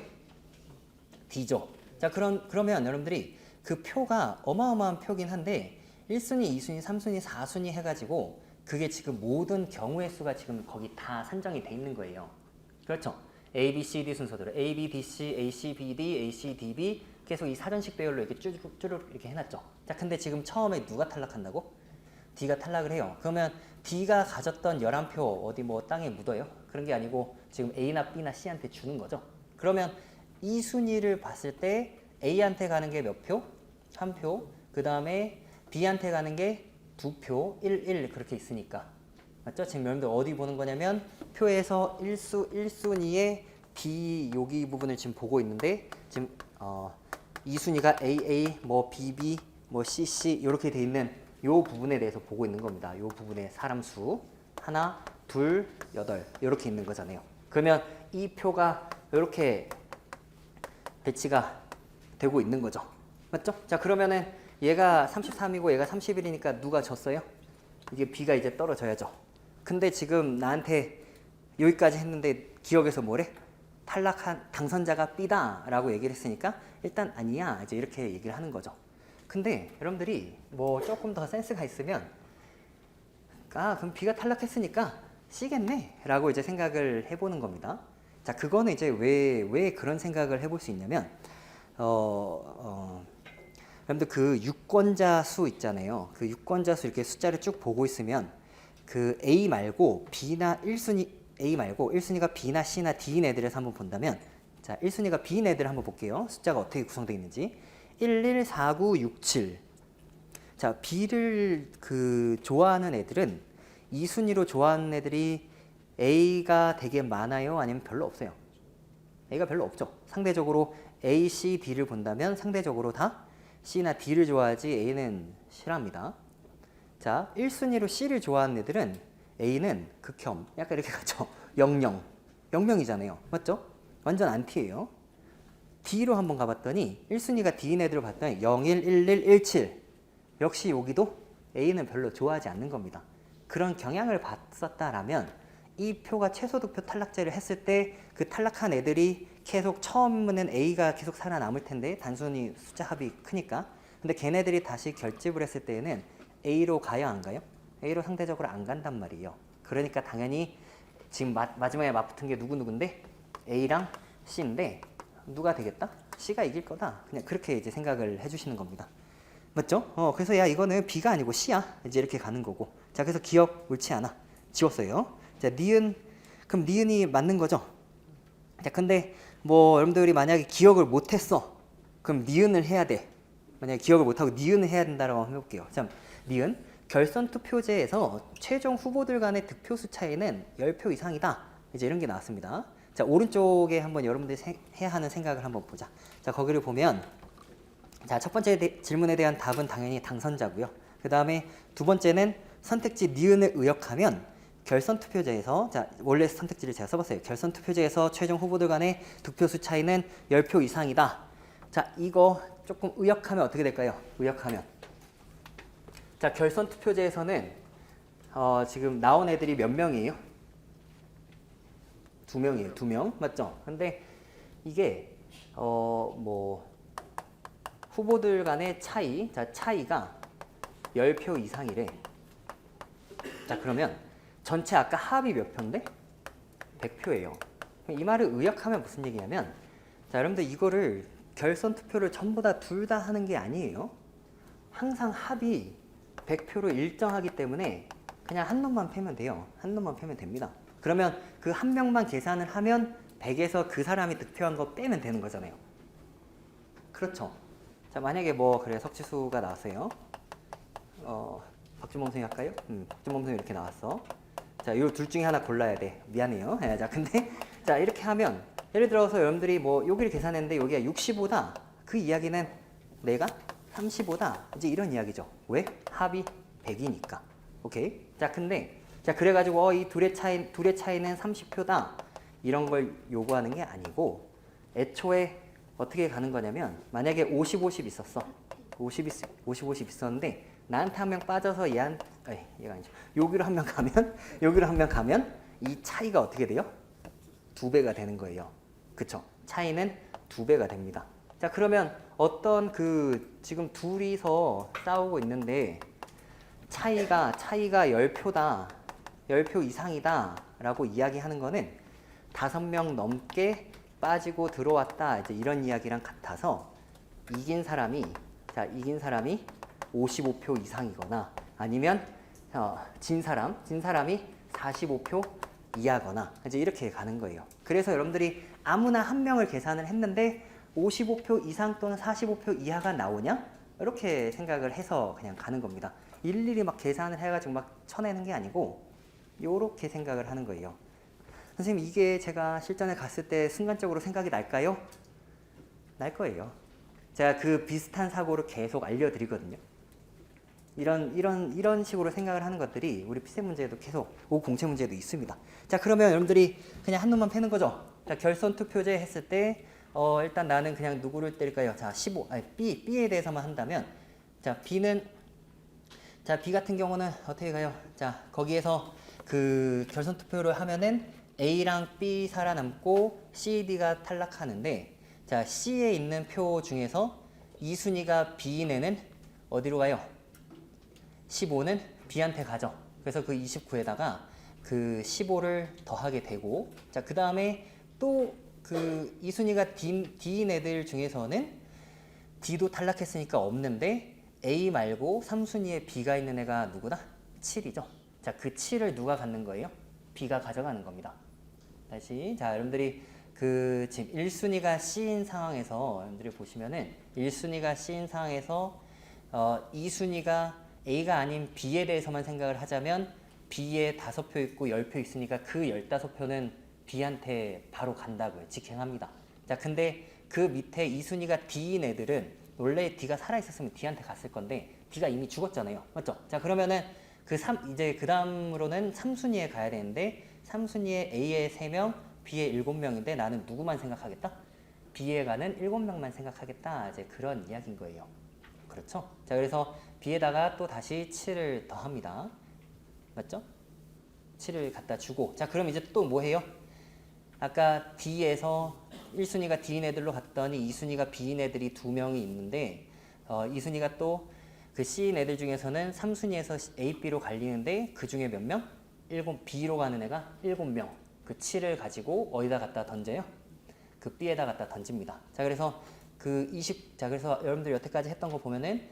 [SPEAKER 1] D죠. 자, 그러면 여러분들이 그 표가 어마어마한 표긴 한데 1순위, 2순위, 3순위, 4순위 해가지고 그게 지금 모든 경우의 수가 지금 거기 다 산정이 돼 있는 거예요. 그렇죠? A, B, C, D 순서대로 A, B, B, C, A, C, B, D, A, C, D, B 계속 이 사전식 배열로 이렇게 쭈르륵 이렇게 해놨죠. 자, 근데 지금 처음에 누가 탈락한다고? D가 탈락을 해요. 그러면 D가 가졌던 11표 어디 뭐 땅에 묻어요? 그런 게 아니고 지금 A나 B나 C한테 주는 거죠. 그러면 이 순위를 봤을 때 A한테 가는 게 몇 표? 1표. 그 다음에 B한테 가는 게 2표, 1, 1 그렇게 있으니까. 맞죠? 지금 여러분들 어디 보는 거냐면 표에서 1순위에 B 여기 부분을 지금 보고 있는데 지금 2순위가 AA, 뭐 BB, 뭐 CC 이렇게 돼 있는 요 부분에 대해서 보고 있는 겁니다. 요 부분의 사람 수 하나, 둘, 8 이렇게 있는 거잖아요. 그러면 이 표가 이렇게 배치가 되고 있는 거죠. 맞죠? 자, 그러면은 얘가 33이고 얘가 31이니까 누가 졌어요? 이게 B가 이제 떨어져야죠. 근데 지금 나한테 여기까지 했는데 기억에서 뭐래? 탈락한 당선자가 B다 라고 얘기를 했으니까 일단 아니야 이제 이렇게 얘기를 하는 거죠. 근데 여러분들이 뭐 조금 더 센스가 있으면 그럼 B가 탈락했으니까 C겠네 라고 이제 생각을 해보는 겁니다. 자, 그거는 이제 왜 그런 생각을 해볼 수 있냐면 여러분들 그 유권자 수 있잖아요. 그 유권자 수 이렇게 숫자를 쭉 보고 있으면 그 A 말고 B나 1순위 A 말고 1순위가 B나 C나 D인 애들에서 한번 본다면, 자, 1순위가 B인 애들 한번 볼게요. 숫자가 어떻게 구성되어 있는지. 1, 1, 4, 9, 6, 7. 자, B를 좋아하는 애들은 2순위로 좋아하는 애들이 A가 되게 많아요? 아니면 별로 없어요? A가 별로 없죠. 상대적으로 A, C, D를 본다면 상대적으로 다 C나 D를 좋아하지 A는 싫어합니다. 자, 1순위로 C를 좋아하는 애들은 A는 극혐, 약간 이렇게 가죠. 00, 00이잖아요. 맞죠? 완전 안티예요. D로 한번 가봤더니 1순위가 D인 애들을 봤더니 0, 1, 1, 1, 17 역시 여기도 A는 별로 좋아하지 않는 겁니다. 그런 경향을 봤었다라면 이 표가 최소 득표 탈락제를 했을 때 그 탈락한 애들이 계속 처음에는 A가 계속 살아남을 텐데 단순히 숫자 합이 크니까. 근데 걔네들이 다시 결집을 했을 때에는 A로 가요 안 가요? A로 상대적으로 안 간단 말이에요. 그러니까 당연히 지금 마지막에 맞붙은 게 누군데? A랑 C인데 누가 되겠다? C가 이길 거다. 그냥 그렇게 이제 생각을 해주시는 겁니다. 맞죠? 그래서 야 이거는 B가 아니고 C야. 이제 이렇게 가는 거고. 자 그래서 기억 옳지 않아. 지웠어요. 자 니은 그럼 니은이 맞는 거죠? 자 근데 뭐 여러분들이 만약에 기억을 못했어. 그럼 니은을 해야 돼. 만약에 기억을 못하고 니은을 해야 된다라고 한번 해볼게요. 자 니은 결선 투표제에서 최종 후보들 간의 득표수 차이는 10표 이상이다. 이제 이런 게 나왔습니다. 자 오른쪽에 한번 여러분들이 해야 하는 생각을 한번 보자. 자 거기를 보면 자 첫 번째 질문에 대한 답은 당연히 당선자고요. 그 다음에 두 번째는 선택지 니은을 의역하면 결선 투표제에서 자 원래 선택지를 제가 써봤어요. 결선 투표제에서 최종 후보들 간의 득표수 차이는 10표 이상이다. 자 이거 조금 의역하면 어떻게 될까요? 의역하면 자 결선 투표제에서는 지금 나온 애들이 몇 명이에요? 2명이에요. 2명 맞죠? 근데 이게 뭐 후보들 간의 차이 자 차이가 10표 이상이래. 자 그러면 전체 아까 합이 몇 표인데? 100표예요. 이 말을 의역하면 무슨 얘기냐면 자 여러분들 이거를 결선 투표를 전부 다 둘 다 하는 게 아니에요. 항상 합이 100표로 일정하기 때문에 그냥 한 놈만 패면 돼요. 한 놈만 패면 됩니다. 그러면 그 한 명만 계산을 하면 100에서 그 사람이 득표한 거 빼면 되는 거잖아요. 그렇죠. 자 만약에 뭐 그래 석지수가 나왔어요. 박준범 선생님 할까요? 박준범 선생님 이렇게 나왔어. 자, 요 둘 중에 하나 골라야 돼. 미안해요. 자, 근데 자 이렇게 하면 예를 들어서 여러분들이 뭐 여기를 계산했는데 여기가 65다. 그 이야기는 내가 35다. 이제 이런 이야기죠. 왜? 합이 100이니까. 오케이. 자, 근데 자 그래가지고 이 둘의 차이는 30표다. 이런 걸 요구하는 게 아니고 애초에 어떻게 가는 거냐면 만약에 50, 50 있었어. 50, 50 있었는데 나한테 한 명 빠져서 얘가 아니죠. 여기로 한 명 가면 여기로 한 명 가면 이 차이가 어떻게 돼요? 2배가 되는 거예요. 그쵸? 차이는 2배가 됩니다. 자 그러면 어떤 그 지금 둘이서 싸우고 있는데 차이가 10표다. 10표 이상이다 라고 이야기하는 거는 5명 넘게 빠지고 들어왔다. 이제 이런 이야기랑 같아서 이긴 사람이 55표 이상이거나 아니면 진 사람이 45표 이하거나 이제 이렇게 가는 거예요. 그래서 여러분들이 아무나 한 명을 계산을 했는데 55표 이상 또는 45표 이하가 나오냐? 이렇게 생각을 해서 그냥 가는 겁니다. 일일이 막 계산을 해가지고 막 쳐내는 게 아니고 이렇게 생각을 하는 거예요. 선생님 이게 제가 실전에 갔을 때 순간적으로 생각이 날까요? 날 거예요. 제가 그 비슷한 사고를 계속 알려드리거든요. 이런 식으로 생각을 하는 것들이 우리 피세 문제에도 계속 공채 문제에도 있습니다. 자 그러면 여러분들이 그냥 한 놈만 패는 거죠. 자 결선 투표제 했을 때 일단 나는 그냥 누구를 때릴까요? 자 B에 대해서만 한다면 자 B 같은 경우는 어떻게 가요? 자 거기에서 그 결선 투표를 하면은 A랑 B 살아남고 C, D가 탈락하는데 자 C에 있는 표 중에서 2순위가 B인애는 어디로 가요? 15는 B한테 가죠. 그래서 그 29에다가 그 15를 더하게 되고 자 그 다음에 또 그 2순위가 D인 애들 중에서는 D도 탈락했으니까 없는데 A 말고 3순위에 B가 있는 애가 누구다? 7이죠. 자 그 7을 누가 갖는 거예요? B가 가져가는 겁니다. 다시 자 여러분들이 그 지금 1순위가 C인 상황에서 여러분들이 보시면은 1순위가 C인 상황에서 2순위가 A가 아닌 B에 대해서만 생각을 하자면 B에 5표 있고 10표 있으니까 그 15표는 B한테 바로 간다고요. 직행합니다. 자 근데 그 밑에 2순위가 D인 애들은 원래 D가 살아있었으면 D한테 갔을 건데 D가 이미 죽었잖아요. 맞죠? 자 그러면은 이제 그 다음으로는 3순위에 가야 되는데 3순위에 A에 3명, B에 7명인데 나는 누구만 생각하겠다? B에 가는 7명만 생각하겠다. 이제 그런 이야기인 거예요. 그렇죠? 자, 그래서 B에다가 또 다시 7을 더합니다. 맞죠? 7을 갖다 주고. 자, 그럼 이제 또 뭐 해요? 아까 D에서 1순위가 D인 애들로 갔더니 2순위가 B인 애들이 2명이 있는데 2순위가 또 그 C인 애들 중에서는 3순위에서 A, B로 갈리는데 그 중에 몇 명? B로 가는 애가 7명. 그 7을 가지고 어디다 갖다 던져요? 그 B에다 갖다 던집니다. 자, 그래서 자, 그래서 여러분들 여태까지 했던 거 보면은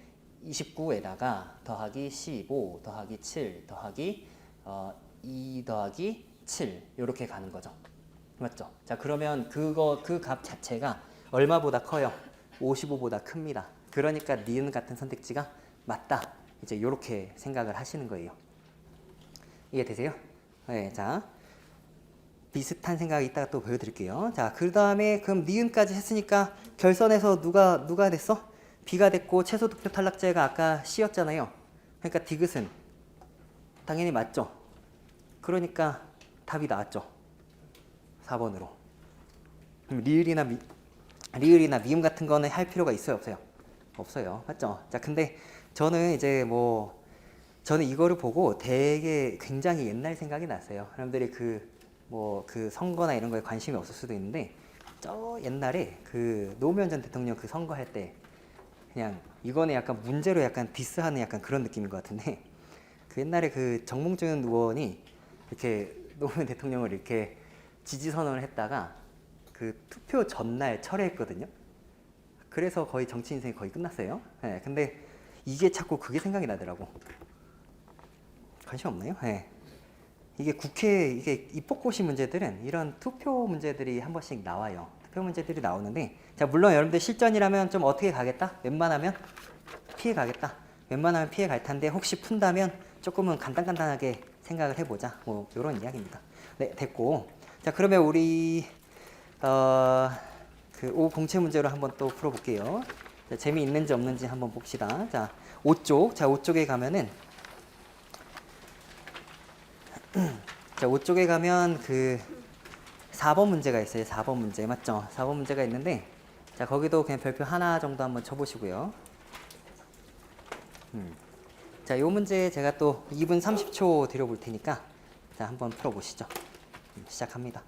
[SPEAKER 1] 29에다가 더하기 15 더하기 7 더하기 2 더하기 7 이렇게 가는 거죠. 맞죠? 자, 그러면 그 값 자체가 얼마보다 커요? 55보다 큽니다. 그러니까 니은 같은 선택지가 맞다. 이제 이렇게 생각을 하시는 거예요. 이해되세요? 네, 자, 비슷한 생각 이따가 또 보여드릴게요. 자, 그 다음에 그럼 니은까지 했으니까 결선에서 누가 됐어? B가 됐고 최소 득표 탈락자가 아까 C였잖아요. 그러니까 디귿은 당연히 맞죠. 그러니까 답이 나왔죠. 4번으로. 리을이나 미음 같은 거는 할 필요가 있어요, 없어요? 없어요. 맞죠? 자, 근데 저는 이제 저는 이거를 보고 되게 굉장히 옛날 생각이 났어요. 사람들이 그 선거나 이런 거에 관심이 없을 수도 있는데 저 옛날에 그 노무현 전 대통령 그 선거할 때 그냥 이거는 약간 문제로 약간 디스하는 약간 그런 느낌인 것 같은데 그 옛날에 그 정몽준 의원이 이렇게 노무현 대통령을 이렇게 지지 선언을 했다가 그 투표 전날 철회했거든요. 그래서 거의 정치 인생이 거의 끝났어요. 네, 근데 이게 자꾸 그게 생각이 나더라고. 관심 없나요? 네. 이게 이게 입법고시 문제들은 이런 투표 문제들이 한 번씩 나와요. 투표 문제들이 나오는데, 자, 물론 여러분들 실전이라면 좀 어떻게 가겠다? 웬만하면 피해 가겠다. 웬만하면 피해 갈 텐데, 혹시 푼다면 조금은 간단하게 생각을 해보자. 뭐, 요런 이야기입니다. 네, 됐고. 자, 그러면 우리, 그 5 공채 문제로 한번 또 풀어볼게요. 자, 재미있는지 없는지 한번 봅시다. 자, 5쪽. 자, 5쪽에 가면은, 자, 5쪽에 가면 그 4번 문제가 있어요. 4번 문제. 맞죠? 4번 문제가 있는데, 자, 거기도 그냥 별표 하나 정도 한번 쳐보시고요. 자, 요 문제 제가 또 2분 30초 드려볼 테니까, 자, 한번 풀어보시죠. 시작합니다.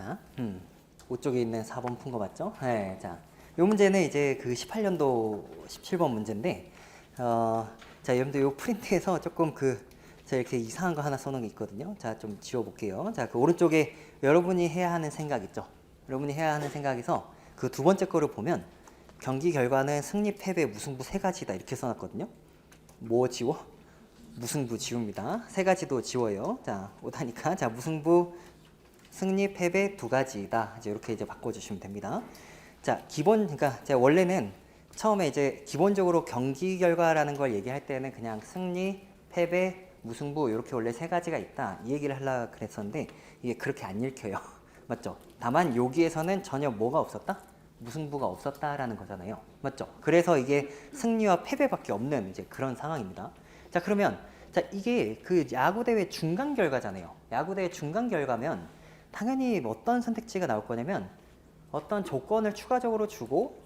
[SPEAKER 1] 자, 5쪽에 있는 4번 푼 거 맞죠? 네, 자, 요 문제는 이제 그 18년도 17번 문제인데, 자, 여러분들 요 프린트에서 조금 제가 이렇게 이상한 거 하나 써놓은 게 있거든요. 자, 좀 지워볼게요. 자, 그 오른쪽에 여러분이 해야 하는 생각 있죠? 여러분이 해야 하는 생각에서 그 두 번째 거를 보면 경기 결과는 승리, 패배, 무승부 세 가지다 이렇게 써놨거든요. 뭐 지워? 무승부 지웁니다. 세 가지도 지워요. 자, 오다니까 자 무승부, 승리, 패배 두 가지다. 이제 이렇게 이제 바꿔주시면 됩니다. 자, 그러니까 제가 원래는 처음에 이제 기본적으로 경기 결과라는 걸 얘기할 때는 그냥 승리, 패배, 무승부 이렇게 원래 세 가지가 있다 이 얘기를 하려고 그랬었는데 이게 그렇게 안 읽혀요. 맞죠? 다만 여기에서는 전혀 뭐가 없었다? 무승부가 없었다라는 거잖아요. 맞죠? 그래서 이게 승리와 패배밖에 없는 이제 그런 상황입니다. 자, 그러면 자, 이게 그 야구 대회 중간 결과잖아요. 야구 대회 중간 결과면 당연히 어떤 선택지가 나올 거냐면 어떤 조건을 추가적으로 주고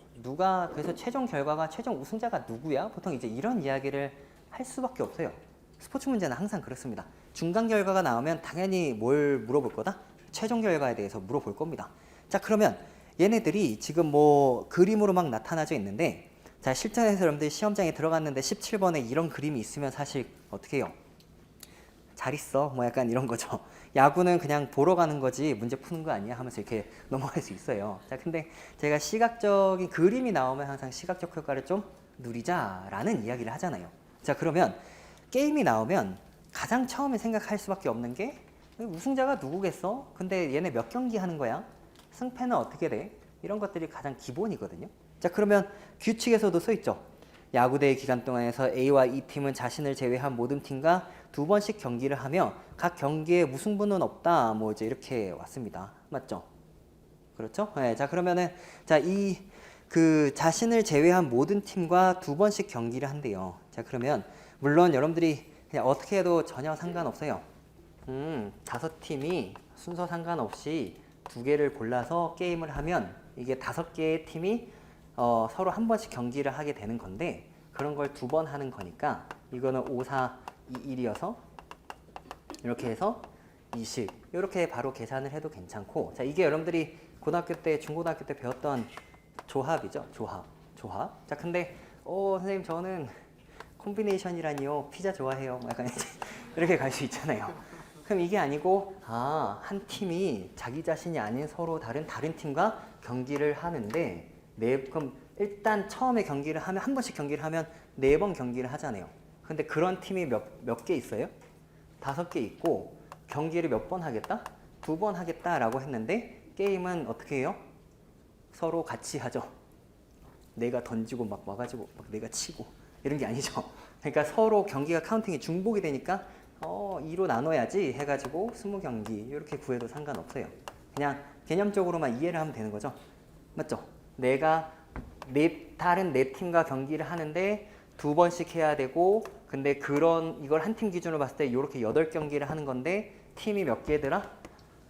[SPEAKER 1] 그래서 최종 결과가 최종 우승자가 누구야? 보통 이제 이런 이야기를 할 수밖에 없어요. 스포츠 문제는 항상 그렇습니다. 중간 결과가 나오면 당연히 뭘 물어볼 거다? 최종 결과에 대해서 물어볼 겁니다. 자, 그러면 얘네들이 지금 뭐 그림으로 막 나타나져 있는데 자, 실전에서 여러분들 시험장에 들어갔는데 17번에 이런 그림이 있으면 사실 어떻게 해요? 잘 있어 뭐 약간 이런 거죠. 야구는 그냥 보러 가는 거지 문제 푸는 거 아니야 하면서 이렇게 넘어갈 수 있어요. 자, 근데 제가 시각적인 그림이 나오면 항상 시각적 효과를 좀 누리자라는 이야기를 하잖아요. 자, 그러면 게임이 나오면 가장 처음에 생각할 수밖에 없는 게 우승자가 누구겠어? 근데 얘네 몇 경기 하는 거야? 승패는 어떻게 돼? 이런 것들이 가장 기본이거든요. 자, 그러면 규칙에서도 써 있죠. 야구대회 기간 동안에서 A와 E 팀은 자신을 제외한 모든 팀과 2번씩 경기를 하며 각 경기에 무승부는 없다. 뭐 이제 이렇게 왔습니다. 맞죠? 그렇죠? 네, 자, 그러면은 자, 자신을 제외한 모든 팀과 2번씩 경기를 한대요. 자, 그러면 물론 여러분들이 그냥 어떻게 해도 전혀 상관없어요. 5팀이 순서 상관없이 2개를 골라서 게임을 하면 이게 5개의 팀이 서로 한 번씩 경기를 하게 되는 건데 그런 걸 2번 하는 거니까 이거는 5, 4, 2, 1이어서 이렇게 해서 20 이렇게 바로 계산을 해도 괜찮고 자, 이게 여러분들이 고등학교 때 중고등학교 때 배웠던 조합이죠. 조합. 자, 근데 선생님 저는 콤비네이션이라니요. 피자 좋아해요. 약간 이렇게 갈 수 있잖아요. 그럼 이게 아니고 한 팀이 자기 자신이 아닌 서로 다른 팀과 경기를 하는데 그럼 일단 처음에 경기를 하면 한 번씩 경기를 하면 4번 경기를 하잖아요. 근데 그런 팀이 몇 개 있어요? 5개 있고 경기를 몇 번 하겠다? 2번 하겠다라고 했는데 게임은 어떻게 해요? 서로 같이 하죠. 내가 던지고 막 와가지고 막 내가 치고 이런 게 아니죠. 그러니까 서로 경기가 카운팅이 중복이 되니까 2로 나눠야지 해가지고 20경기 이렇게 구해도 상관없어요. 그냥 개념적으로만 이해를 하면 되는 거죠. 맞죠? 내가 다른 4팀과 경기를 하는데 2번씩 해야 되고 근데 이걸 한 팀 기준으로 봤을 때 이렇게 8경기를 하는 건데 팀이 몇 개더라?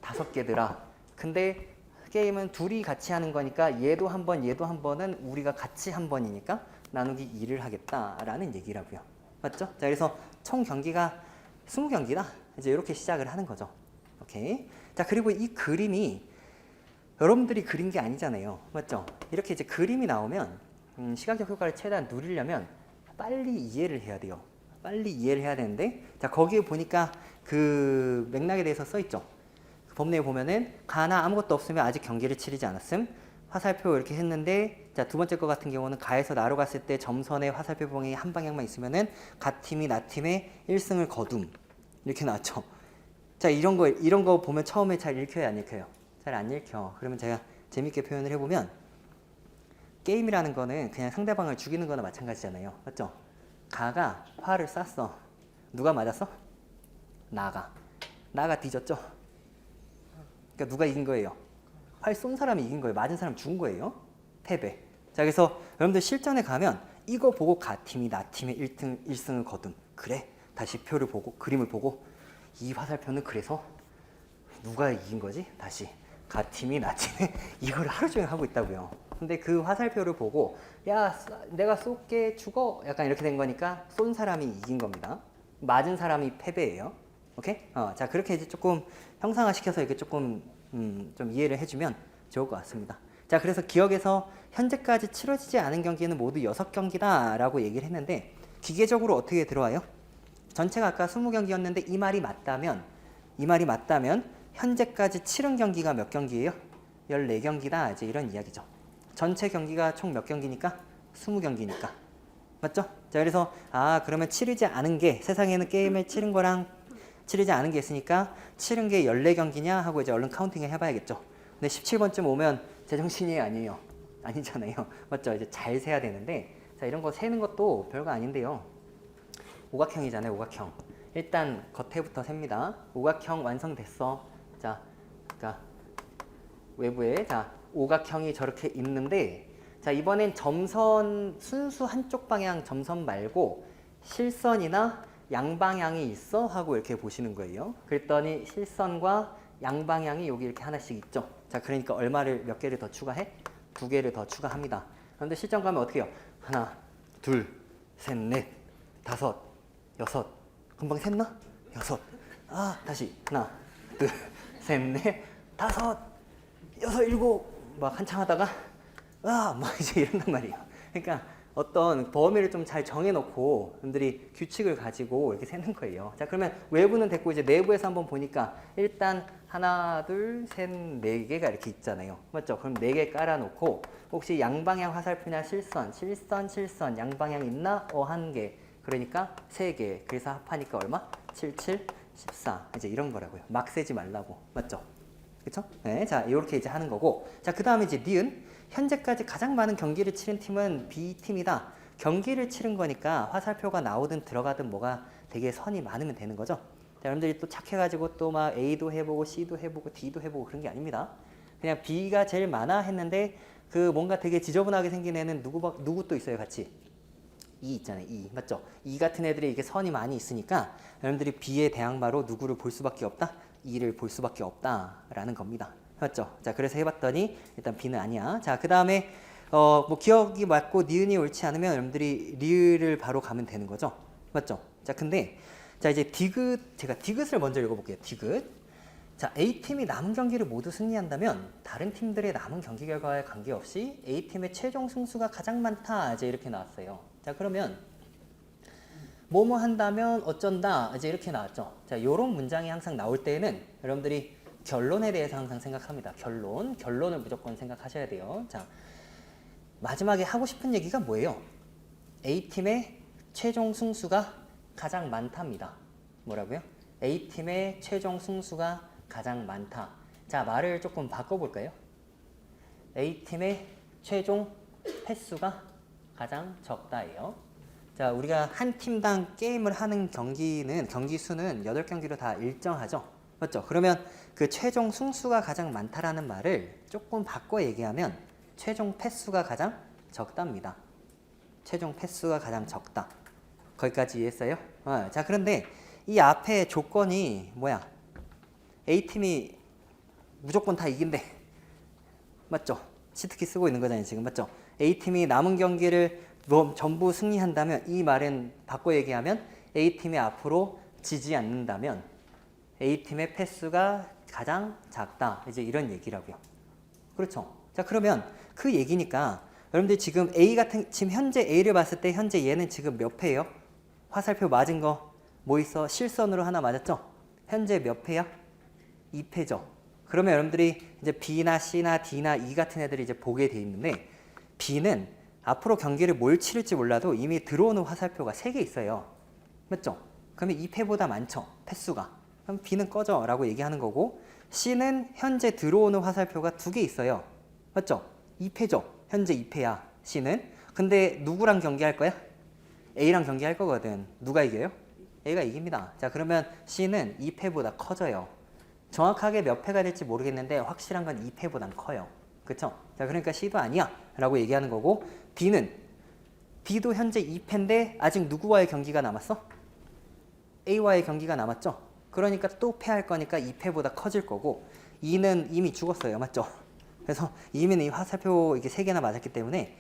[SPEAKER 1] 5개더라. 근데 게임은 둘이 같이 하는 거니까 얘도 한 번, 얘도 한 번은 우리가 같이 한 번이니까 나누기 2를 하겠다라는 얘기라고요. 맞죠? 자, 그래서 총 경기가 20경기다. 이제 이렇게 시작을 하는 거죠. 오케이. 자, 그리고 이 그림이 여러분들이 그린 게 아니잖아요. 맞죠? 이렇게 이제 그림이 나오면 시각적 효과를 최대한 누리려면 빨리 이해를 해야 돼요. 빨리 이해를 해야 되는데 자, 거기에 보니까 그 맥락에 대해서 써 있죠. 법내에 보면은 가나 아무것도 없으면 아직 경기를 치르지 않았음. 화살표 이렇게 했는데 자, 두 번째 거 같은 경우는 가에서 나로 갔을 때 점선의 화살표 봉이 한 방향만 있으면은 가 팀이 나 팀의 1승을 거둠. 이렇게 나왔죠. 자, 이런 거 보면 처음에 잘 읽혀요, 안 읽혀요? 잘 안 읽혀. 그러면 제가 재밌게 표현을 해보면 게임이라는 거는 그냥 상대방을 죽이는 거나 마찬가지잖아요. 맞죠? 가가 활을 쐈어. 누가 맞았어? 나가 뒤졌죠? 그러니까 누가 이긴 거예요? 활 쏜 사람이 이긴 거예요. 맞은 사람 죽은 거예요. 패배. 자, 그래서 여러분들 실전에 가면 이거 보고 가 팀이 나 팀의 1승을 거둔. 그래. 다시 표를 보고 그림을 보고 이 화살표는 그래서 누가 이긴 거지? 다시 가 팀이 나 팀에 이걸 하루 종일 하고 있다고요. 근데 그 화살표를 보고 야, 내가 쏠게 죽어. 약간 이렇게 된 거니까 쏜 사람이 이긴 겁니다. 맞은 사람이 패배예요. 오케이? 자, 그렇게 이제 조금 형상화시켜서 이렇게 조금 좀 이해를 해주면 좋을 것 같습니다. 자, 그래서 기억에서 현재까지 치러지지 않은 경기는 모두 6경기다 라고 얘기를 했는데 기계적으로 어떻게 들어와요? 전체가 아까 20경기였는데 이 말이 맞다면 현재까지 치른 경기가 몇 경기예요? 14경기다. 이제 이런 이야기죠. 전체 경기가 총 몇 경기니까? 20경기니까. 맞죠? 자, 그래서 그러면 치르지 않은 게 세상에는 게임을 치른 거랑 치르지 않은 게 있으니까 치른 게 14경기냐 하고 이제 얼른 카운팅을 해봐야겠죠. 근데 17번쯤 오면 제정신이 아니에요. 아니잖아요. 맞죠? 이제 잘 세야 되는데 자, 이런 거 세는 것도 별거 아닌데요. 오각형이잖아요. 오각형. 일단 겉에부터 셉니다. 오각형 완성됐어. 자, 그러니까 외부에 자 오각형이 저렇게 있는데 자, 이번엔 점선 순수 한쪽 방향 점선 말고 실선이나 양방향이 있어 하고 이렇게 보시는 거예요. 그랬더니 실선과 양방향이 여기 이렇게 하나씩 있죠. 자, 그러니까 얼마를 몇 개를 더 추가해? 2개를 더 추가합니다. 그런데 실전 가면 어떻게 해요? 하나, 둘, 셋, 넷, 다섯, 여섯. 금방 샜나? 여섯. 다시 하나, 둘, 셋, 넷, 다섯, 여섯, 일곱. 막 한참 하다가 막 이제 이런단 말이에요. 그러니까 어떤 범위를 좀 잘 정해놓고 여러분들이 규칙을 가지고 이렇게 세는 거예요. 자, 그러면 외부는 됐고 이제 내부에서 한번 보니까 일단 하나, 둘, 셋, 네 개가 이렇게 있잖아요. 맞죠? 그럼 4개 깔아놓고 혹시 양방향 화살표냐 실선, 양방향 있나? 1개. 그러니까 3개. 그래서 합하니까 얼마? 7, 7, 14. 이제 이런 거라고요. 막 세지 말라고. 맞죠? 그쵸? 네, 자, 이렇게 이제 하는 거고. 자, 그 다음에 이제 니은. 현재까지 가장 많은 경기를 치른 팀은 B팀이다. 경기를 치른 거니까 화살표가 나오든 들어가든 뭐가 되게 선이 많으면 되는 거죠. 자, 여러분들이 또 착해가지고 또 막 A도 해보고 C도 해보고 D도 해보고 그런 게 아닙니다. 그냥 B가 제일 많아 했는데 그 뭔가 되게 지저분하게 생긴 애는 누구 또 있어요, 같이? E 있잖아요, E. 맞죠? E 같은 애들이 이게 선이 많이 있으니까 여러분들이 B의 대항마로 누구를 볼 수밖에 없다? E를 볼 수밖에 없다라는 겁니다. 맞죠? 자, 그래서 해봤더니 일단 B는 아니야. 자, 그 다음에 뭐 기억이 맞고 니은이 옳지 않으면 여러분들이 리을을 바로 가면 되는 거죠. 맞죠? 자, 근데 자, 이제 디귿, 제가 디귿을 먼저 읽어볼게요. 디귿. 자, A팀이 남은 경기를 모두 승리한다면 다른 팀들의 남은 경기 결과에 관계없이 A팀의 최종 승수가 가장 많다. 이제 이렇게 나왔어요. 자, 그러면 뭐뭐 한다면 어쩐다. 이제 이렇게 나왔죠. 자, 요런 문장이 항상 나올 때에는 여러분들이 결론에 대해서 항상 생각합니다. 결론을 무조건 생각하셔야 돼요. 자, 마지막에 하고 싶은 얘기가 뭐예요? A팀의 최종 승수가 가장 많답니다. 뭐라고요? A팀의 최종 승수가 가장 많다. 자, 말을 조금 바꿔볼까요? A팀의 최종 패수가 가장 적다예요. 자, 우리가 한 팀당 게임을 하는 경기 수는 8경기로 다 일정하죠. 맞죠? 그러면 그 최종 승수가 가장 많다라는 말을 조금 바꿔 얘기하면 최종 패수가 가장 적답니다. 최종 패수가 가장 적다. 거기까지 이해했어요? 자, 그런데 이 앞에 조건이 뭐야? A팀이 무조건 다 이긴대. 맞죠? 치트키 쓰고 있는 거잖아요, 지금. 맞죠? A팀이 남은 경기를 전부 승리한다면 이 말은 바꿔 얘기하면 A팀이 앞으로 지지 않는다면 A팀의 패수가 가장 작다. 이제 이런 얘기라고요. 그렇죠? 자, 그러면 그 얘기니까 여러분들 지금 지금 현재 A를 봤을 때 현재 얘는 지금 몇 패예요? 화살표 맞은 거 뭐 있어? 실선으로 하나 맞았죠? 현재 몇 패야? 2패죠. 그러면 여러분들이 이제 B나 C나 D나 E 같은 애들이 이제 보게 돼 있는데 B는 앞으로 경기를 뭘 치를지 몰라도 이미 들어오는 화살표가 3개 있어요. 맞죠? 그러면 2패보다 많죠? 패수가. 그럼 B는 꺼져 라고 얘기하는 거고 C는 현재 들어오는 화살표가 2개 있어요. 맞죠? 2패죠? 현재 2패야 C는. 근데 누구랑 경기할 거야? A랑 경기할 거거든. 누가 이겨요? A가 이깁니다. 자, 그러면 C는 2패보다 커져요. 정확하게 몇 패가 될지 모르겠는데 확실한 건 2패보단 커요. 그쵸? 자, 그러니까 C도 아니야 라고 얘기하는 거고 B도 현재 2패인데 아직 누구와의 경기가 남았어? A와의 경기가 남았죠? 그러니까 또 패할 거니까 2패보다 커질 거고 E는 이미 죽었어요. 맞죠? 그래서 이미는 이 화살표 이게 3개나 맞았기 때문에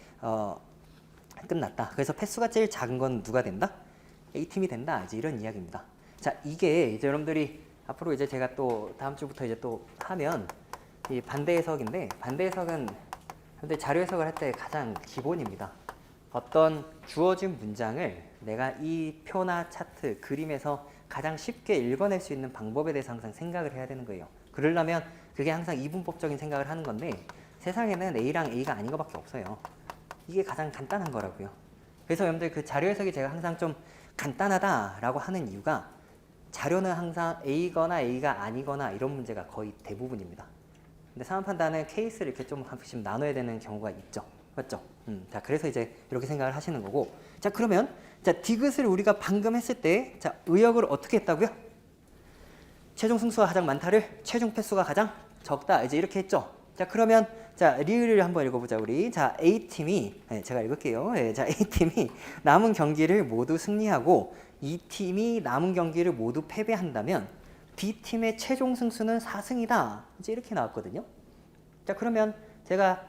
[SPEAKER 1] 끝났다. 그래서 패수가 제일 작은 건 누가 된다? A팀이 된다. 이제 이런 이야기입니다. 자, 이게 이제 여러분들이 앞으로 이제 제가 또 다음 주부터 이제 또 하면 이 반대 해석인데, 반대 해석은 근데 자료 해석을 할 때 가장 기본입니다. 어떤 주어진 문장을 내가 이 표나 차트, 그림에서 가장 쉽게 읽어낼 수 있는 방법에 대해서 항상 생각을 해야 되는 거예요. 그러려면 그게 항상 이분법적인 생각을 하는 건데, 세상에는 A랑 A가 아닌 것밖에 없어요. 이게 가장 간단한 거라고요. 그래서 여러분들 그 자료 해석이 제가 항상 좀 간단하다라고 하는 이유가, 자료는 항상 A거나 A가 아니거나 이런 문제가 거의 대부분입니다. 근데 상황 판단은 케이스를 이렇게 좀 한 번씩 나눠야 되는 경우가 있죠. 맞죠? 자, 그래서 이제 이렇게 생각을 하시는 거고. 자, 그러면 자, 디귿을 우리가 방금 했을 때, 자, 의역을 어떻게 했다고요? 최종 승수가 가장 많다를 최종 패수가 가장 적다. 이제 이렇게 했죠. 자, 그러면 자, 리을을 한번 읽어보자 우리. 자, A팀이 제가 읽을게요. 자, A팀이 남은 경기를 모두 승리하고 E팀이 남은 경기를 모두 패배한다면 B팀의 최종 승수는 4승이다. 이제 이렇게 나왔거든요. 자, 그러면 제가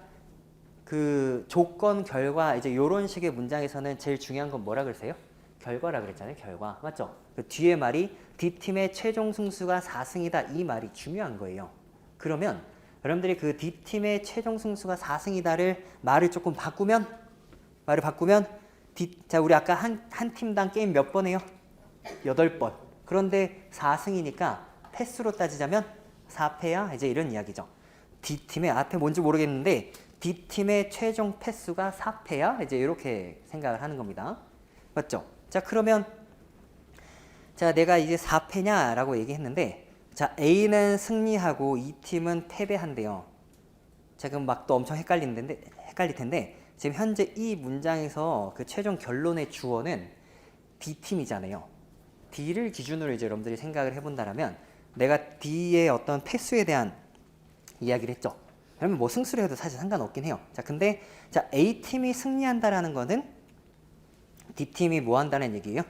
[SPEAKER 1] 그 조건, 결과, 이제 이런 식의 문장에서는 제일 중요한 건 뭐라 그러세요? 결과라 그랬잖아요. 결과. 맞죠? 그 뒤에 말이 D팀의 최종 승수가 4승이다. 이 말이 중요한 거예요. 그러면 여러분들이 그 D팀의 최종 승수가 4승이다를 말을 조금 바꾸면, 자, 우리 아까 한 팀당 게임 몇 번 해요? 8번. 그런데 4승이니까 패수로 따지자면 4패야. 이제 이런 이야기죠. D팀의, 앞에 뭔지 모르겠는데 D팀의 최종 패수가 4패야. 이제 이렇게 생각을 하는 겁니다. 맞죠? 자, 그러면 자, 내가 이제 4패냐라고 얘기했는데, 자, A는 승리하고 E팀은 패배한대요. 자, 그럼 막 또 엄청 헷갈릴 텐데 지금 현재 이 문장에서 그 최종 결론의 주어는 D팀이잖아요. D를 기준으로 이제 여러분들이 생각을 해본다면, 내가 D의 어떤 패수에 대한 이야기를 했죠. 그러면 뭐 승수를 해도 사실 상관없긴 해요. 자, 근데 자, A팀이 승리한다라는 거는 D팀이 뭐 한다는 얘기예요?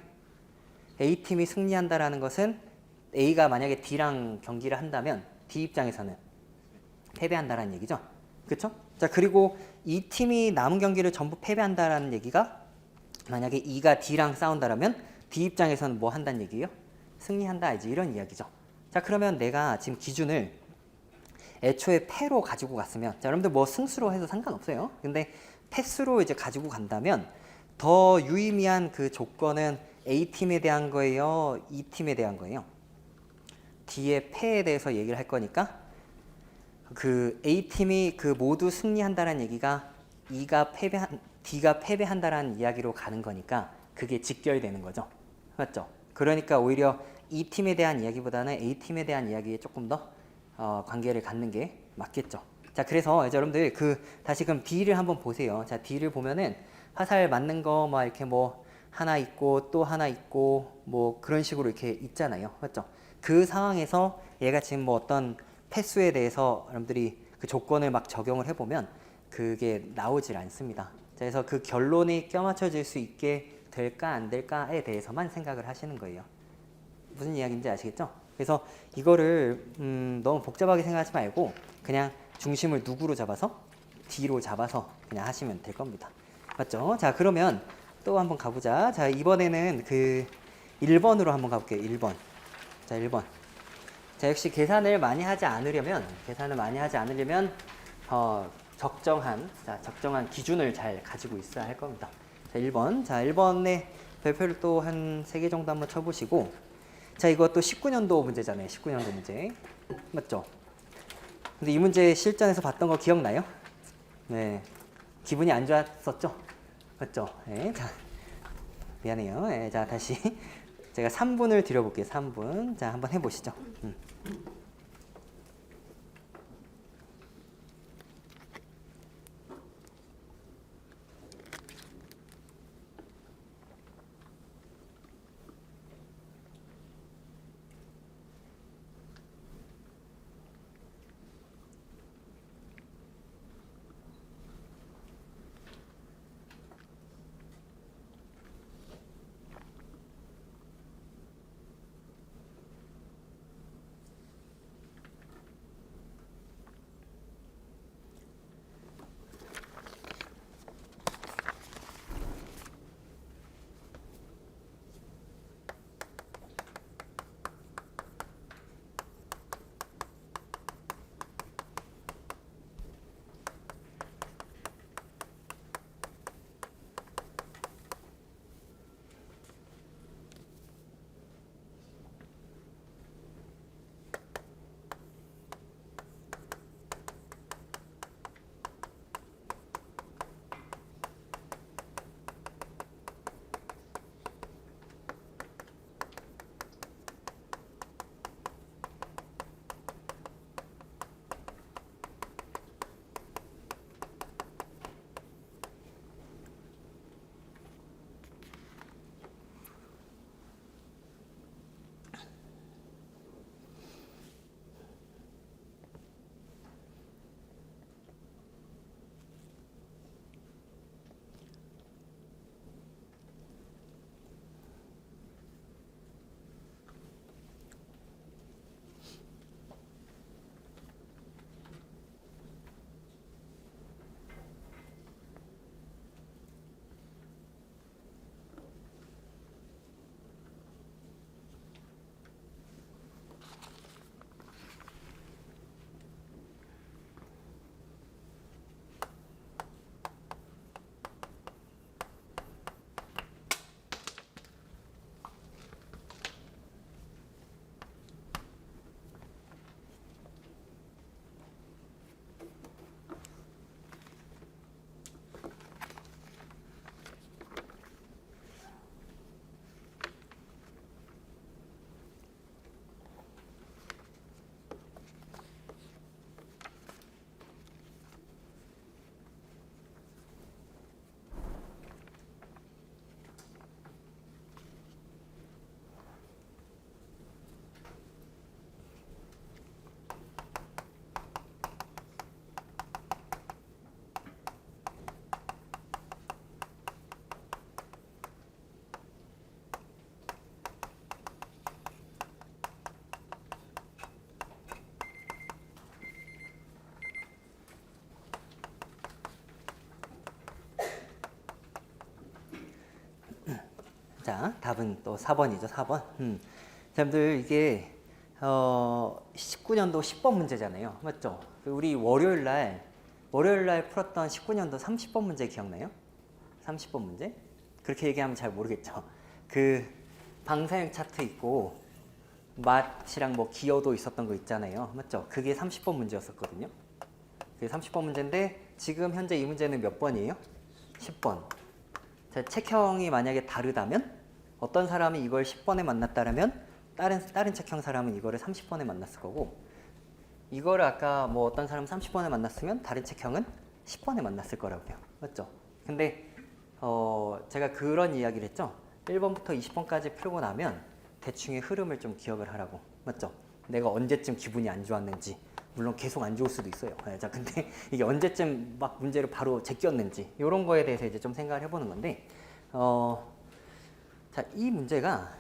[SPEAKER 1] A팀이 승리한다라는 것은 A가 만약에 D랑 경기를 한다면 D 입장에서는 패배한다라는 얘기죠. 그렇죠? 자, 그리고 E팀이 남은 경기를 전부 패배한다라는 얘기가, 만약에 E가 D랑 싸운다라면 D 입장에서는 뭐 한다는 얘기예요? 승리한다. 이제 이런 이야기죠. 자, 그러면 내가 지금 기준을 애초에 패로 가지고 갔으면, 자, 여러분들 뭐 승수로 해도 상관없어요. 근데 패수로 이제 가지고 간다면 더 유의미한 그 조건은 A팀에 대한 거예요? E팀에 대한 거예요? D의 패에 대해서 얘기를 할 거니까, 그 A팀이 그 모두 승리한다는 얘기가 D가 패배한다라는 이야기로 가는 거니까 그게 직결되는 거죠. 맞죠? 그러니까 오히려 E팀에 대한 이야기보다는 A팀에 대한 이야기에 조금 더 관계를 갖는 게 맞겠죠. 자, 그래서 이제 여러분들 다시 그럼 D를 한번 보세요. 자, D를 보면은 화살 맞는 거 막 이렇게 뭐 하나 있고 또 하나 있고 뭐 그런 식으로 이렇게 있잖아요. 맞죠? 그 상황에서 얘가 지금 뭐 어떤 패수에 대해서 여러분들이 그 조건을 막 적용을 해보면 그게 나오질 않습니다. 자, 그래서 그 결론이 껴맞춰질 수 있게 될까 안 될까에 대해서만 생각을 하시는 거예요. 무슨 이야기인지 아시겠죠? 그래서 이거를 너무 복잡하게 생각하지 말고 그냥 중심을 누구로 잡아서? D로 잡아서 그냥 하시면 될 겁니다. 맞죠? 자, 그러면 또 한번 가보자. 자, 이번에는 그 1번으로 한번 가볼게요. 1번. 자, 1번. 자, 역시 계산을 많이 하지 않으려면 적정한 기준을 잘 가지고 있어야 할 겁니다. 자, 1번. 자, 1번에 별표를 또 한 3개 정도 한번 쳐보시고, 자, 이것도 19년도 문제잖아요. 19년도 문제. 맞죠? 근데 이 문제 실전에서 봤던 거 기억나요? 네. 기분이 안 좋았었죠? 맞죠? 네. 자, 미안해요. 네. 자, 다시 제가 3분을 드려볼게요. 3분. 자, 한번 해보시죠. 자, 답은 또 4번이죠. 4번. 여러분들 이게 19년도 10번 문제잖아요. 맞죠? 우리 월요일 날 풀었던 19년도 30번 문제 기억나요? 30번 문제? 그렇게 얘기하면 잘 모르겠죠. 그 방사형 차트 있고 맛이랑 뭐 기여도 있었던 거 있잖아요. 맞죠? 그게 30번 문제였었거든요. 그게 30번 문제인데 지금 현재 이 문제는 몇 번이에요? 10번. 자, 책형이 만약에 다르다면 어떤 사람이 이걸 10번에 만났다면 다른 책형 사람은 이거를 30번에 만났을 거고, 이거를 아까 뭐 어떤 사람 30번에 만났으면 다른 책형은 10번에 만났을 거라고요. 맞죠? 근데 제가 그런 이야기를 했죠. 1번부터 20번까지 풀고 나면 대충의 흐름을 좀 기억을 하라고. 맞죠? 내가 언제쯤 기분이 안 좋았는지, 물론 계속 안 좋을 수도 있어요. 자, 근데 이게 언제쯤 막 문제를 바로 제꼈는지 이런 거에 대해서 이제 좀 생각을 해보는 건데, 자, 이 문제가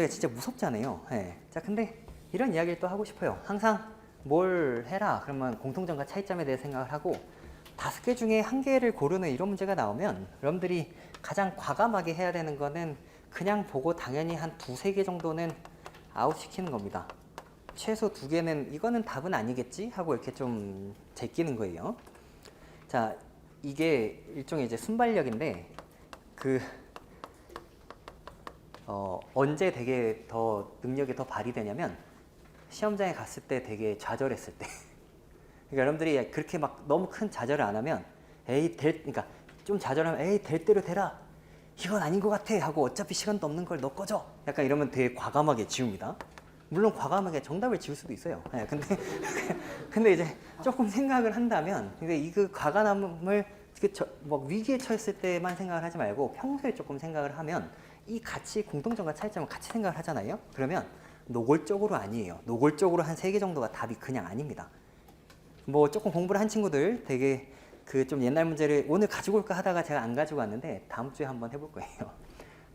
[SPEAKER 1] 진짜 무섭잖아요. 자, 근데 이런 이야기를 또 하고 싶어요. 항상 뭘 해라 그러면 공통점과 차이점에 대해 생각을 하고 5개 중에 1개를 고르는 이런 문제가 나오면 여러분들이 가장 과감하게 해야 되는 거는 그냥 보고 당연히 한 2-3개 정도는 아웃시키는 겁니다. 최소 2개는 이거는 답은 아니겠지 하고 이렇게 좀 제끼는 거예요. 자, 이게 일종의 이제 순발력인데 언제 되게 더 능력이 더 발휘되냐면 시험장에 갔을 때 되게 좌절했을 때. 그러니까 여러분들이 그렇게 막 너무 큰 좌절을 안 하면 그러니까 좀 좌절하면 될 대로 되라. 이건 아닌 것 같아 하고 어차피 시간도 없는 걸 너 꺼져. 약간 이러면 되게 과감하게 지웁니다. 물론 과감하게 정답을 지울 수도 있어요. 근데 이제 조금 생각을 한다면, 근데 그 과감함을 뭐 위기에 처했을 때만 생각을 하지 말고 평소에 조금 생각을 하면 이 같이 공통점과 차이점을 같이 생각을 하잖아요. 그러면 노골적으로 아니에요. 노골적으로 한 3개 정도가 답이 그냥 아닙니다. 뭐 조금 공부를 한 친구들 되게 그 좀 옛날 문제를 오늘 가지고 올까 하다가 제가 안 가지고 왔는데 다음 주에 한번 해볼 거예요.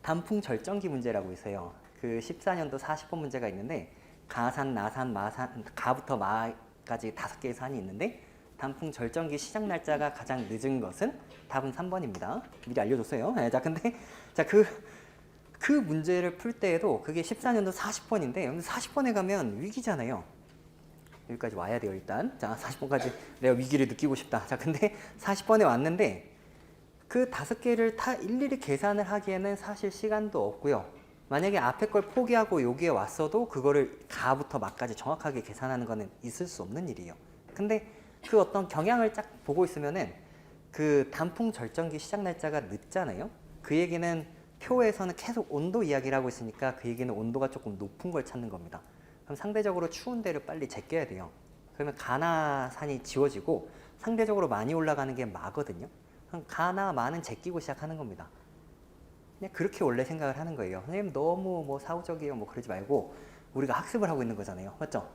[SPEAKER 1] 단풍 절정기 문제라고 있어요. 그 14년도 40번 문제가 있는데 가산, 나산, 마산, 가부터 마까지 5개의 산이 있는데 단풍 절정기 시작 날짜가 가장 늦은 것은 답은 3번입니다. 미리 알려줬어요. 자, 근데 자, 그 문제를 풀 때에도 그게 14년도 40번인데 40번에 가면 위기잖아요. 여기까지 와야 돼요, 일단. 자, 40번까지 내가 위기를 느끼고 싶다. 자, 근데 40번에 왔는데 그 5개를 다 일일이 계산을 하기에는 사실 시간도 없고요. 만약에 앞에 걸 포기하고 여기에 왔어도 그거를 가부터 막까지 정확하게 계산하는 거는 있을 수 없는 일이에요. 근데 그 어떤 경향을 쫙 보고 있으면은 그 단풍 절정기 시작 날짜가 늦잖아요. 그 얘기는 표에서는 계속 온도 이야기를 하고 있으니까 그 얘기는 온도가 조금 높은 걸 찾는 겁니다. 그럼 상대적으로 추운 데를 빨리 제껴야 돼요. 그러면 가나산이 지워지고 상대적으로 많이 올라가는 게 마거든요. 그럼 가나 마는 제끼고 시작하는 겁니다. 그냥 그렇게 원래 생각을 하는 거예요. 선생님 너무 뭐 사후적이에요 뭐 그러지 말고 우리가 학습을 하고 있는 거잖아요. 맞죠?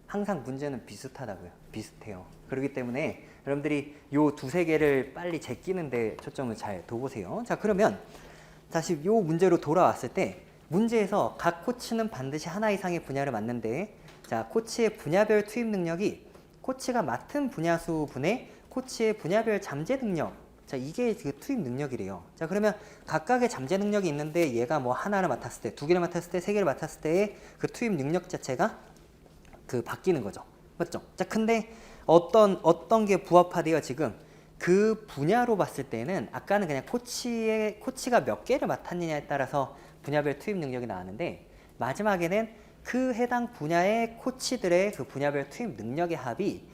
[SPEAKER 1] 항상 문제는 비슷하다고요. 비슷해요. 그렇기 때문에 여러분들이 요 2-3개를 빨리 제끼는 데 초점을 잘 둬보세요. 자, 그러면 다시 요 문제로 돌아왔을 때 문제에서 각 코치는 반드시 하나 이상의 분야를 맡는데, 자, 코치의 분야별 투입 능력이 코치가 맡은 분야수 분의 코치의 분야별 잠재 능력. 자, 이게 그 투입 능력이래요. 자, 그러면 각각의 잠재 능력이 있는데 얘가 뭐 하나를 맡았을 때, 2개를 맡았을 때, 3개를 맡았을 때의 그 투입 능력 자체가 그 바뀌는 거죠. 맞죠? 자, 근데 어떤 게 부합하대요, 지금? 그 분야로 봤을 때는 아까는 그냥 코치가 몇 개를 맡았느냐에 따라서 분야별 투입 능력이 나왔는데 마지막에는 그 해당 분야의 코치들의 그 분야별 투입 능력의 합이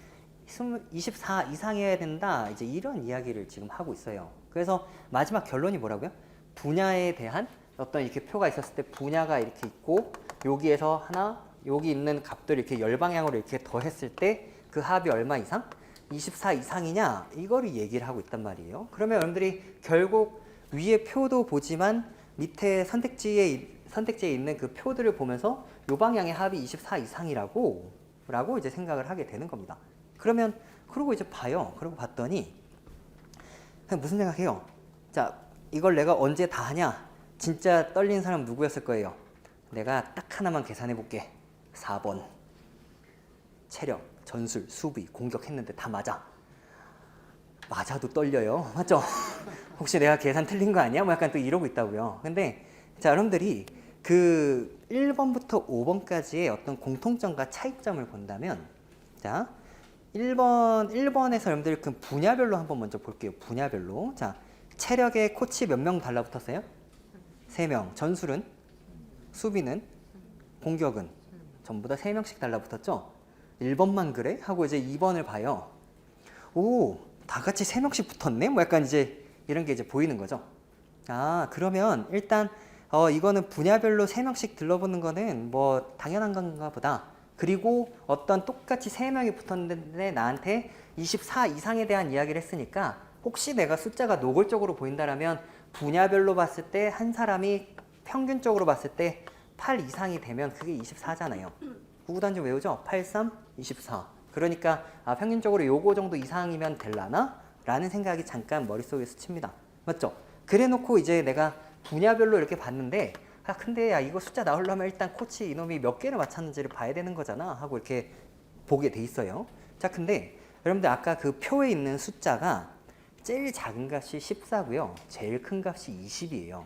[SPEAKER 1] 24 이상이어야 된다. 이제 이런 이야기를 지금 하고 있어요. 그래서 마지막 결론이 뭐라고요? 분야에 대한 어떤 이렇게 표가 있었을 때 분야가 이렇게 있고 여기에서 하나, 여기 있는 값들 이렇게 열방향으로 이렇게 더했을 때 그 합이 얼마 이상? 24 이상이냐? 이거를 얘기를 하고 있단 말이에요. 그러면 여러분들이 결국 위에 표도 보지만 밑에 선택지에 있는 그 표들을 보면서 요 방향의 합이 24 이상이라고 이제 생각을 하게 되는 겁니다. 그러고 이제 봐요. 그러고 봤더니 무슨 생각해요? 자, 이걸 내가 언제 다 하냐? 진짜 떨리는 사람 누구였을 거예요? 내가 딱 하나만 계산해 볼게. 4번. 체력, 전술, 수비, 공격했는데 다 맞아. 맞아도 떨려요. 맞죠? 혹시 내가 계산 틀린 거 아니야? 뭐 약간 또 이러고 있다고요. 근데 자, 여러분들이 그 1번부터 5번까지의 어떤 공통점과 차이점을 본다면 자, 1번에서 여러분들 그 분야별로 한번 먼저 볼게요. 분야별로. 자, 체력에 코치 몇 명 달라붙었어요? 3명. 전술은? 수비는? 공격은? 전부 다 3명씩 달라붙었죠? 1번만 그래? 하고 이제 2번을 봐요. 오, 다 같이 3명씩 붙었네? 뭐 약간 이제 이런 게 이제 보이는 거죠. 아, 그러면 일단 이거는 분야별로 3명씩 들러보는 거는 뭐 당연한 건가 보다. 그리고 어떤 똑같이 3명이 붙었는데 나한테 24 이상에 대한 이야기를 했으니까 혹시 내가 숫자가 노골적으로 보인다라면 분야별로 봤을 때 한 사람이 평균적으로 봤을 때 8 이상이 되면 그게 24잖아요. 구구단 좀 외우죠? 8, 3, 24. 그러니까 평균적으로 요거 정도 이상이면 될라나? 라는 생각이 잠깐 머릿속에 스칩니다. 맞죠? 그래 놓고 이제 내가 분야별로 이렇게 봤는데 근데 야 이거 숫자 나오려면 일단 코치 이놈이 몇 개를 맞췄는지를 봐야 되는 거잖아 하고 이렇게 보게 돼 있어요. 자, 근데 여러분들 아까 그 표에 있는 숫자가 제일 작은 값이 14고요. 제일 큰 값이 20이에요.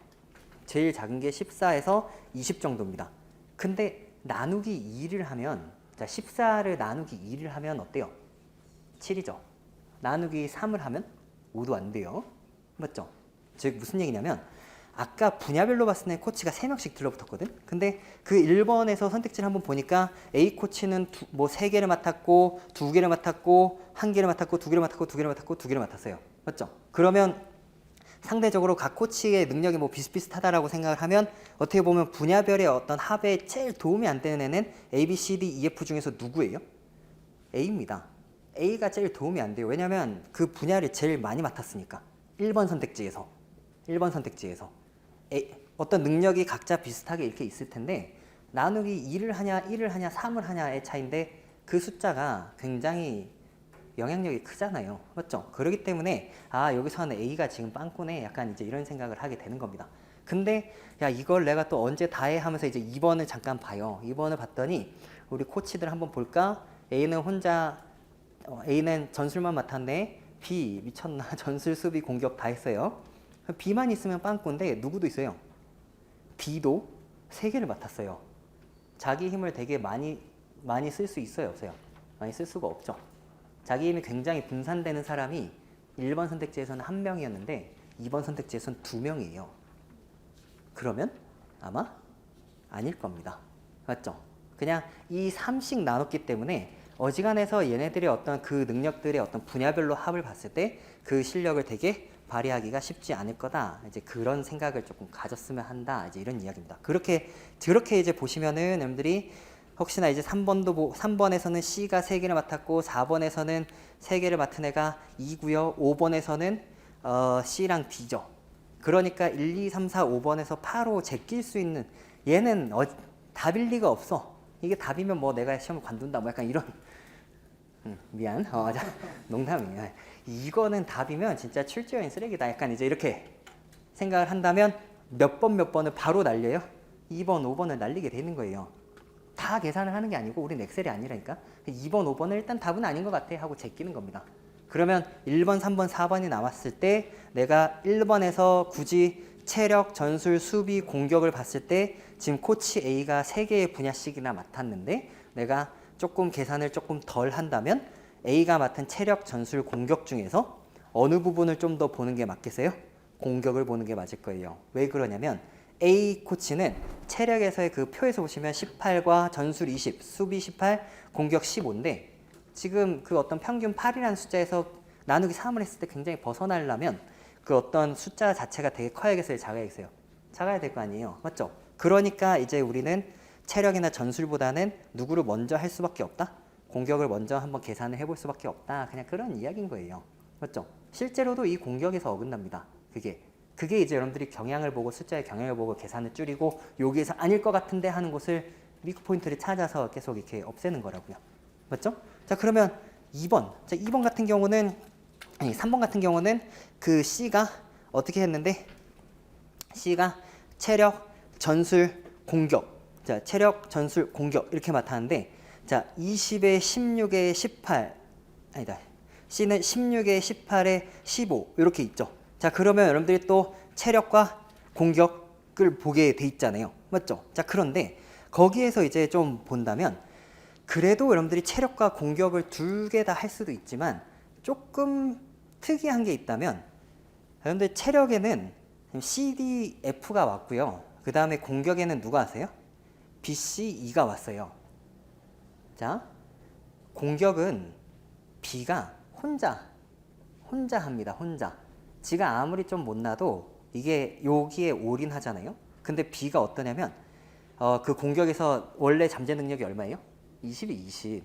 [SPEAKER 1] 제일 작은 게 14에서 20 정도입니다. 근데 나누기 2를 하면 자, 14를 나누기 2를 하면 어때요? 7이죠. 나누기 3을 하면 5도 안 돼요. 맞죠? 즉 무슨 얘기냐면 아까 분야별로 봤을 때 코치가 3명씩 들러붙었거든. 근데 그 1번에서 선택지를 한번 보니까 A 코치는 뭐 3개를 맡았고 2개를 맡았고 1개를 맡았고 2개를 맡았고 2개를 맡았고 2개를 맡았어요. 맞죠? 그러면 상대적으로 각 코치의 능력이 뭐 비슷비슷하다라고 생각을 하면 어떻게 보면 분야별의 어떤 합에 제일 도움이 안 되는 애는 A, B, C, D, E, F 중에서 누구예요? A입니다. A가 제일 도움이 안 돼요. 왜냐면 그 분야를 제일 많이 맡았으니까. 1번 선택지에서. 어떤 능력이 각자 비슷하게 이렇게 있을 텐데 나누기 2를 하냐 1을 하냐 3을 하냐의 차이인데 그 숫자가 굉장히 영향력이 크잖아요. 맞죠? 그렇기 때문에 여기서는 A가 지금 빵꾸네 약간 이제 이런 생각을 하게 되는 겁니다. 근데 야 이걸 내가 또 언제 다 해 하면서 이제 2번을 잠깐 봐요. 2번을 봤더니 우리 코치들 한번 볼까? A는 전술만 맡았네. B 미쳤나? 전술 수비 공격 다 했어요. B만 있으면 빵꾸인데 누구도 있어요. D도 3개를 맡았어요. 자기 힘을 되게 많이 쓸 수 있어요, 없어요? 많이 쓸 수가 없죠. 자기 힘이 굉장히 분산되는 사람이 1번 선택지에서는 1명이었는데 2번 선택지에서는 2명이에요. 그러면 아마 아닐 겁니다. 맞죠? 그냥 이 3씩 나눴기 때문에 어지간해서 얘네들의 어떤 그 능력들의 어떤 분야별로 합을 봤을 때 그 실력을 되게 발휘하기가 쉽지 않을 거다. 이제 그런 생각을 조금 가졌으면 한다. 이제 이런 이야기입니다. 그렇게 이제 보시면은 여러분들이 혹시나 이제 3번에서는 C가 3개를 맡았고 4번에서는 3개를 맡은 애가 2고요. 5번에서는 C랑 D죠. 그러니까 1, 2, 3, 4, 5번에서 바로 제낄 수 있는 얘는 답일 리가 없어. 이게 답이면 뭐 내가 시험을 관둔다. 뭐 약간 이런 미안. 농담이에요. 이거는 답이면 진짜 출제원이 쓰레기다. 약간 이제 이렇게 생각을 한다면 몇 번을 바로 날려요. 2번, 5번을 날리게 되는 거예요. 다 계산을 하는 게 아니고 우린 엑셀이 아니라니까. 2번, 5번은 일단 답은 아닌 것 같아 하고 제끼는 겁니다. 그러면 1번, 3번, 4번이 남았을 때 내가 1번에서 굳이 체력, 전술, 수비, 공격을 봤을 때 지금 코치 A가 3개의 분야씩이나 맡았는데 내가 조금 계산을 조금 덜 한다면 A가 맡은 체력, 전술, 공격 중에서 어느 부분을 좀 더 보는 게 맞겠어요? 공격을 보는 게 맞을 거예요. 왜 그러냐면 A 코치는 체력에서의 그 표에서 보시면 18과 전술 20, 수비 18, 공격 15인데 지금 그 어떤 평균 8이라는 숫자에서 나누기 3을 했을 때 굉장히 벗어나려면 그 어떤 숫자 자체가 되게 커야겠어요? 작아야겠어요? 작아야 될 거 아니에요. 맞죠? 그러니까 이제 우리는 체력이나 전술보다는 누구를 먼저 할 수밖에 없다? 공격을 먼저 한번 계산을 해볼 수밖에 없다. 그냥 그런 이야기인 거예요. 맞죠? 실제로도 이 공격에서 어긋납니다. 그게 이제 여러분들이 경향을 보고 숫자의 경향을 보고 계산을 줄이고 여기에서 아닐 것 같은데 하는 곳을 위크 포인트를 찾아서 계속 이렇게 없애는 거라고요. 맞죠? 자, 그러면 2번. 자, 2번 같은 경우는 3번 같은 경우는 그 C가 어떻게 했는데 C가 체력, 전술, 공격. 자, 체력, 전술, 공격 이렇게 맡았는데 자, 20에 16에 18 아니다. C는 16에 18에 15 이렇게 있죠. 자, 그러면 여러분들이 또 체력과 공격을 보게 돼 있잖아요. 맞죠? 자, 그런데 거기에서 이제 좀 본다면 그래도 여러분들이 체력과 공격을 둘 개 다 할 수도 있지만 조금 특이한 게 있다면 여러분들 체력에는 C, D, F가 왔고요. 그 다음에 공격에는 누가 왔어요? B, C, E가 왔어요. 자, 공격은 B가 혼자 합니다. 혼자. 지가 아무리 좀 못나도 이게 여기에 올인하잖아요. 근데 B가 어떠냐면 그 공격에서 원래 잠재 능력이 얼마예요? 20이 20.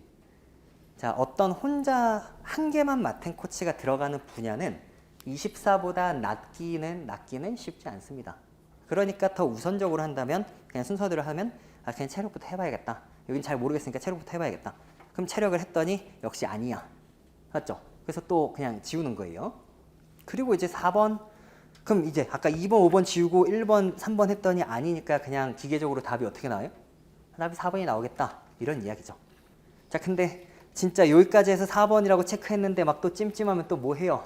[SPEAKER 1] 자, 어떤 혼자 한 개만 맡은 코치가 들어가는 분야는 24보다 낮기는 쉽지 않습니다. 그러니까 더 우선적으로 한다면 그냥 순서대로 하면 그냥 체력부터 해봐야겠다. 여긴 잘 모르겠으니까 체력부터 해봐야겠다. 그럼 체력을 했더니 역시 아니야. 맞죠? 그래서 또 그냥 지우는 거예요. 그리고 이제 4번 그럼 이제 아까 2번, 5번 지우고 1번, 3번 했더니 아니니까 그냥 기계적으로 답이 어떻게 나와요? 답이 4번이 나오겠다. 이런 이야기죠. 자, 근데 진짜 여기까지 해서 4번이라고 체크했는데 막 또 찜찜하면 또 뭐 해요?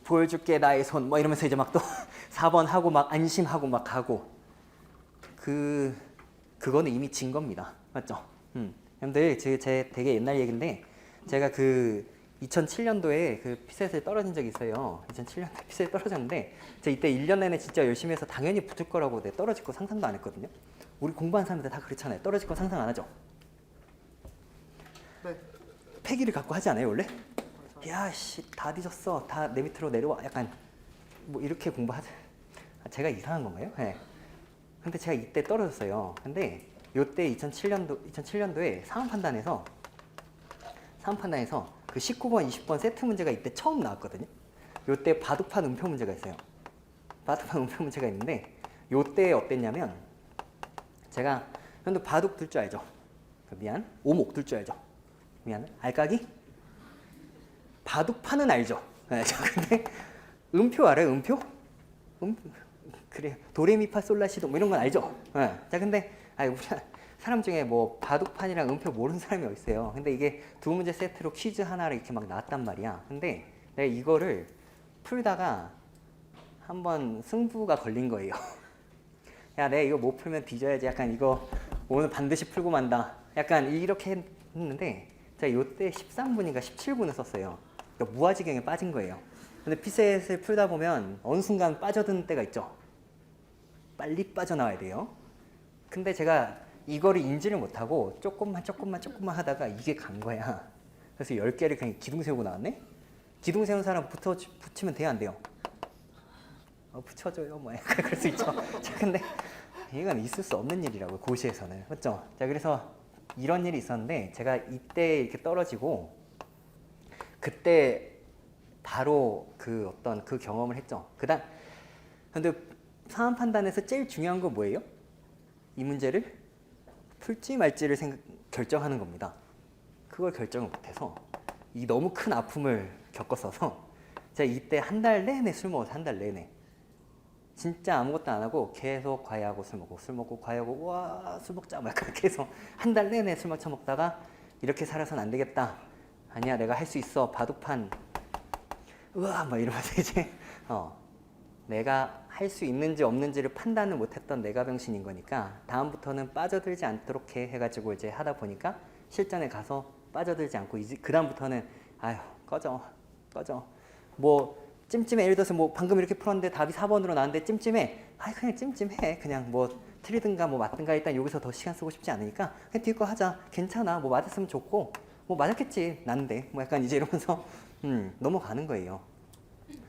[SPEAKER 1] 보여줄게 나의 손 뭐 이러면서 이제 막 또 4번 하고 막 안심하고 막 하고 그거는 이미 진 겁니다. 맞죠? 여러분들 제 되게 옛날 얘기인데 제가 그 2007년도에 그 피셋에 떨어진 적이 있어요. 2007년도에 피셋에 떨어졌는데 제가 이때 1년 내내 진짜 열심히 해서 당연히 붙을 거라고 떨어질 거 상상도 안 했거든요. 우리 공부하는 사람들 다 그렇잖아요. 떨어질 거 상상 안 하죠?
[SPEAKER 2] 네.
[SPEAKER 1] 패기를 갖고 하지 않아요 원래? 야 씨 다 뒤졌어. 다 내 밑으로 내려와. 약간 뭐 이렇게 공부하자. 제가 이상한 건가요? 네. 근데 제가 이때 떨어졌어요. 근데 요때 2007년도에 상황 판단에서 그 19번, 20번 세트 문제가 이때 처음 나왔거든요. 요때 바둑판 음표 문제가 있어요. 바둑판 음표 문제가 있는데 요때 어땠냐면 제가 근데 바둑 둘 줄 알죠? 미안. 오목 둘 줄 알죠? 미안. 알까기? 바둑판은 알죠? 네, 근데 음표 알아요? 음표? 그래 도레미파솔라시도 뭐 이런 건 알죠? 네. 자, 근데 우리 사람 중에 뭐 바둑판이랑 음표 모르는 사람이 어딨어요. 근데 이게 두 문제 세트로 퀴즈 하나를 이렇게 막 나왔단 말이야. 근데 내가 이거를 풀다가 한번 승부가 걸린 거예요. 야, 내가 이거 못 풀면 뒤져야지. 약간 이거 오늘 반드시 풀고 만다. 약간 이렇게 했는데 제가 요때 13분인가 17분을 썼어요. 그러니까 무아지경에 빠진 거예요. 근데 피셋을 풀다 보면 어느 순간 빠져드는 때가 있죠. 빨리 빠져나와야 돼요. 근데 제가 이거를 인지를 못하고 조금만 하다가 이게 간 거야. 그래서 10개를 그냥 기둥 세우고 나왔네? 기둥 세운 사람 붙이면 돼요, 안 돼요? 붙여줘요, 뭐 약간 그럴 수 있죠. 자, 근데 이건 있을 수 없는 일이라고요, 고시에서는. 맞죠? 자, 그래서 이런 일이 있었는데 제가 이때 이렇게 떨어지고 그때 바로 그 어떤 그 경험을 했죠. 근데 상황 판단에서 제일 중요한 건 뭐예요? 이 문제를 풀지 말지를 결정하는 겁니다. 그걸 결정을 못해서 이 너무 큰 아픔을 겪었어서 제가 이때 한 달 내내 술 먹었어요. 한 달 내내. 진짜 아무것도 안 하고 계속 과외하고 술 먹고 과외하고 와 술 먹자 막 계속 한 달 내내 술 처먹다가 이렇게 살아서는 안 되겠다. 아니야 내가 할 수 있어. 바둑판 우와 막 이러면서 이제 내가 할 수 있는지 없는지를 판단을 못했던 내가 병신인 거니까 다음부터는 빠져들지 않도록 해가지고 이제 하다 보니까 실전에 가서 빠져들지 않고 이제 그 다음부터는 아휴 꺼져 뭐 찜찜해. 예를 들어서 뭐 방금 이렇게 풀었는데 답이 4번으로 나왔는데 찜찜해. 그냥 찜찜해. 그냥 뭐 틀리든가 뭐 맞든가 일단 여기서 더 시간 쓰고 싶지 않으니까 그냥 뒤에 거 하자. 괜찮아. 뭐 맞았으면 좋고 뭐 맞았겠지. 난데 뭐 약간 이제 이러면서 넘어가는 거예요.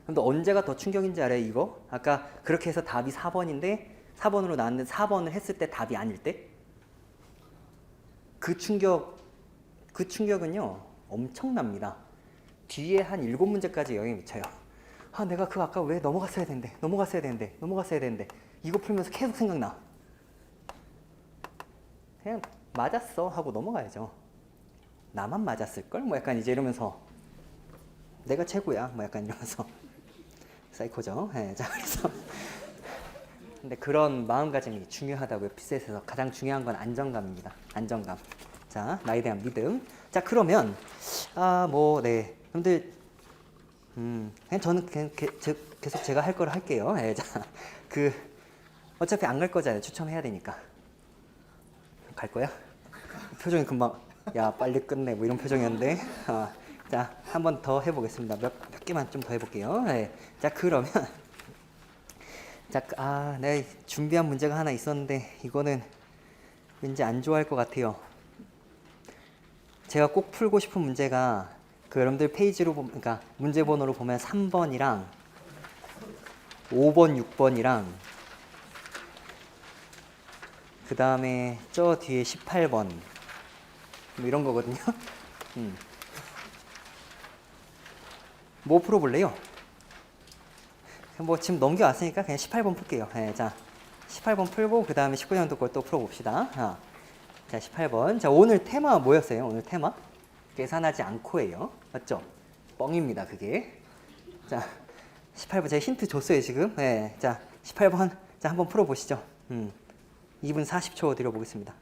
[SPEAKER 1] 근데 언제가 더 충격인지 알아요, 이거? 아까 그렇게 해서 답이 4번인데 4번으로 나왔는데 4번을 했을 때 답이 아닐 때? 그 충격은요, 엄청납니다. 뒤에 한 7문제까지 영향 미쳐요. 내가 그거 아까 왜 넘어갔어야 되는데. 이거 풀면서 계속 생각나. 그냥 맞았어 하고 넘어가야죠. 나만 맞았을걸? 뭐 약간 이제 이러면서 내가 최고야. 뭐 약간 이러면서 사이코죠. 네, 자, 그래서 근데 그런 마음가짐이 중요하다고요. 피셋에서 가장 중요한 건 안정감입니다. 안정감. 자, 나에 대한 믿음. 자, 그러면 네. 여러분들 그냥 저는 계속 제가 할 거를 할게요. 예, 자, 어차피 안 갈 거잖아요. 추첨해야 되니까. 갈 거야? 표정이 금방 야 빨리 끝내 뭐 이런 표정이었는데 자, 한 번 더 해보겠습니다. 몇 개만 좀 더 해볼게요. 예, 자, 그러면 자, 내가 준비한 문제가 하나 있었는데 이거는 왠지 안 좋아할 것 같아요. 제가 꼭 풀고 싶은 문제가 여러분들 페이지로 보면, 그러니까 문제 번호로 보면 3번이랑 5번, 6번이랑 그 다음에 저 뒤에 18번 뭐 이런 거거든요. 뭐 풀어볼래요? 뭐 지금 넘겨왔으니까 그냥 18번 풀게요. 네, 자, 18번 풀고 그 다음에 19년도 걸 또 풀어봅시다. 자, 18번. 자, 오늘 테마 뭐였어요? 오늘 테마? 계산하지 않고예요. 맞죠? 뻥입니다, 그게. 자, 18번 제가 힌트 줬어요, 지금. 네, 자, 18번. 자, 한번 풀어보시죠. 2분 40초 드려보겠습니다.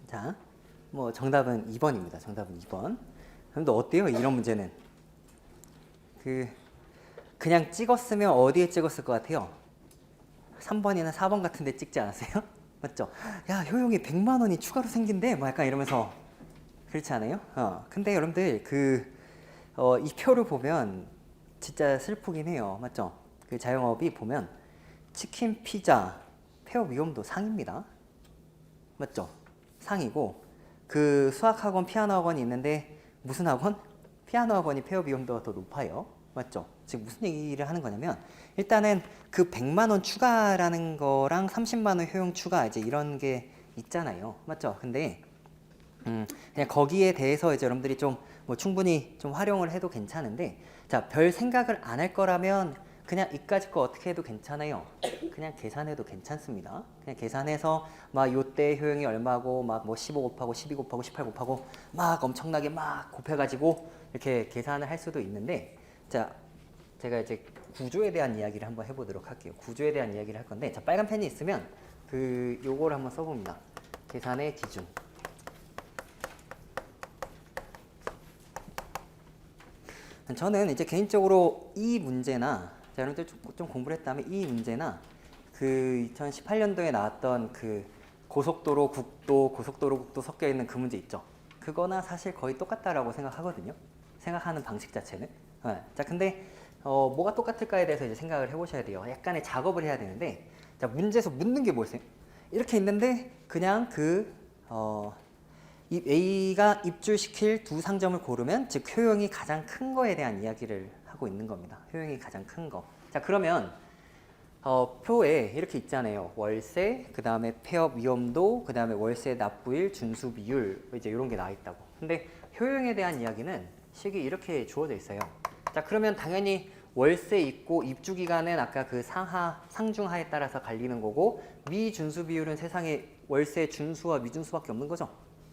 [SPEAKER 1] 자, 뭐 정답은 2번입니다. 정답은 2번. 그런데 어때요? 이런 문제는 그냥 찍었으면 어디에 찍었을 것 같아요? 3번이나 4번 같은 데 찍지 않았어요? 맞죠? 야, 효용이 100만 원이 추가로 생긴대? 뭐 약간 이러면서 그렇지 않아요? 근데 여러분들 이 표를 보면 진짜 슬프긴 해요. 맞죠? 그 자영업이 보면 치킨, 피자, 폐업 위험도 상입니다. 맞죠? 상이고 그 수학학원, 피아노 학원이 있는데 무슨 학원? 피아노 학원이 폐업 위험도가 더 높아요. 맞죠? 지금 무슨 얘기를 하는 거냐면 일단은 그 100만 원 추가라는 거랑 30만 원 효용 추가 이제 이런 게 있잖아요. 맞죠? 근데 그냥 거기에 대해서 이제 여러분들이 좀 뭐 충분히 좀 활용을 해도 괜찮은데 자, 별 생각을 안 할 거라면 그냥 이까짓 거 어떻게 해도 괜찮아요. 그냥 계산해도 괜찮습니다. 그냥 계산해서 막 요때 효용이 얼마고 막 뭐 15 곱하고 12 곱하고 18 곱하고 막 엄청나게 막 곱해가지고 이렇게 계산을 할 수도 있는데, 자, 제가 이제 구조에 대한 이야기를 한번 해보도록 할게요. 구조에 대한 이야기를 할 건데, 자, 빨간 펜이 있으면 요걸 한번 써봅니다. 계산의 기준. 저는 이제 개인적으로 이 문제나, 자, 여러분들 좀 공부를 했다면 이 문제나 그 2018년도에 나왔던 그 고속도로 국도 섞여 있는 그 문제 있죠. 그거나 사실 거의 똑같다라고 생각하거든요. 생각하는 방식 자체는. 자, 근데 뭐가 똑같을까에 대해서 이제 생각을 해보셔야 돼요. 약간의 작업을 해야 되는데, 자, 문제에서 묻는 게 뭐였어요? 이렇게 있는데 그냥 이 A가 입줄시킬 두 상점을 고르면, 즉 효용이 가장 큰 거에 대한 이야기를 하고 있는 겁니다. 효용이 가장 큰 거. 자, 그러면 표에 이렇게 있잖아요. 월세, 그 다음에 폐업 위험도, 그 다음에 월세 납부일, 준수 비율, 이제 이런 게 나와 있다고. 근데 효용에 대한 이야기는 식이 이렇게 주어져 있어요. 자, 그러면 당연히 월세 있고 입주 기간은 아까 그 상중하에 따라서 갈리는 거고, 미준수 비율은 세상에 월세 준수와 미준수밖에 없는 거죠.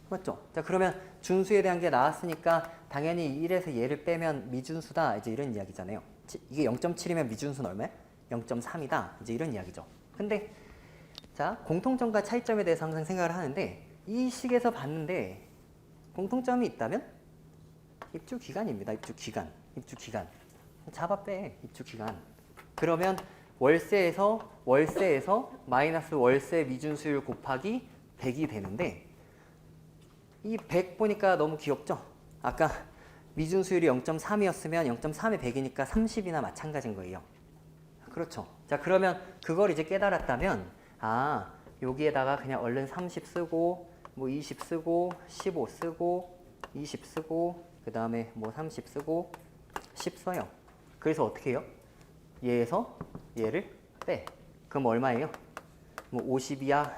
[SPEAKER 1] 맞죠? 자, 그러면 준수에 대한 게 나왔으니까 당연히 1에서 얘를 빼면 미준수다, 이제 이런 이야기잖아요. 이게 0.7이면 미준수는 얼마야? 0.3이다, 이제 이런 이야기죠. 근데 자, 공통점과 차이점에 대해서 항상 생각을 하는데, 이 식에서 봤는데 공통점이 있다면 입주 기간입니다. 입주 기간. 잡아 빼. 입주 기간. 그러면 월세에서 마이너스 월세 미준수율 곱하기 100이 되는데, 이 100 보니까 너무 귀엽죠? 아까 미준수율이 0.3이었으면 0.3에 100이니까 30이나 마찬가지인 거예요. 그렇죠. 자, 그러면 그걸 이제 깨달았다면, 아, 여기에다가 그냥 얼른 30 쓰고, 뭐 20 쓰고, 15 쓰고, 20 쓰고, 그 다음에 뭐 30 쓰고, 10 써요. 그래서 어떻게 해요? 얘에서 얘를 빼. 그럼 얼마예요? 뭐 50이야,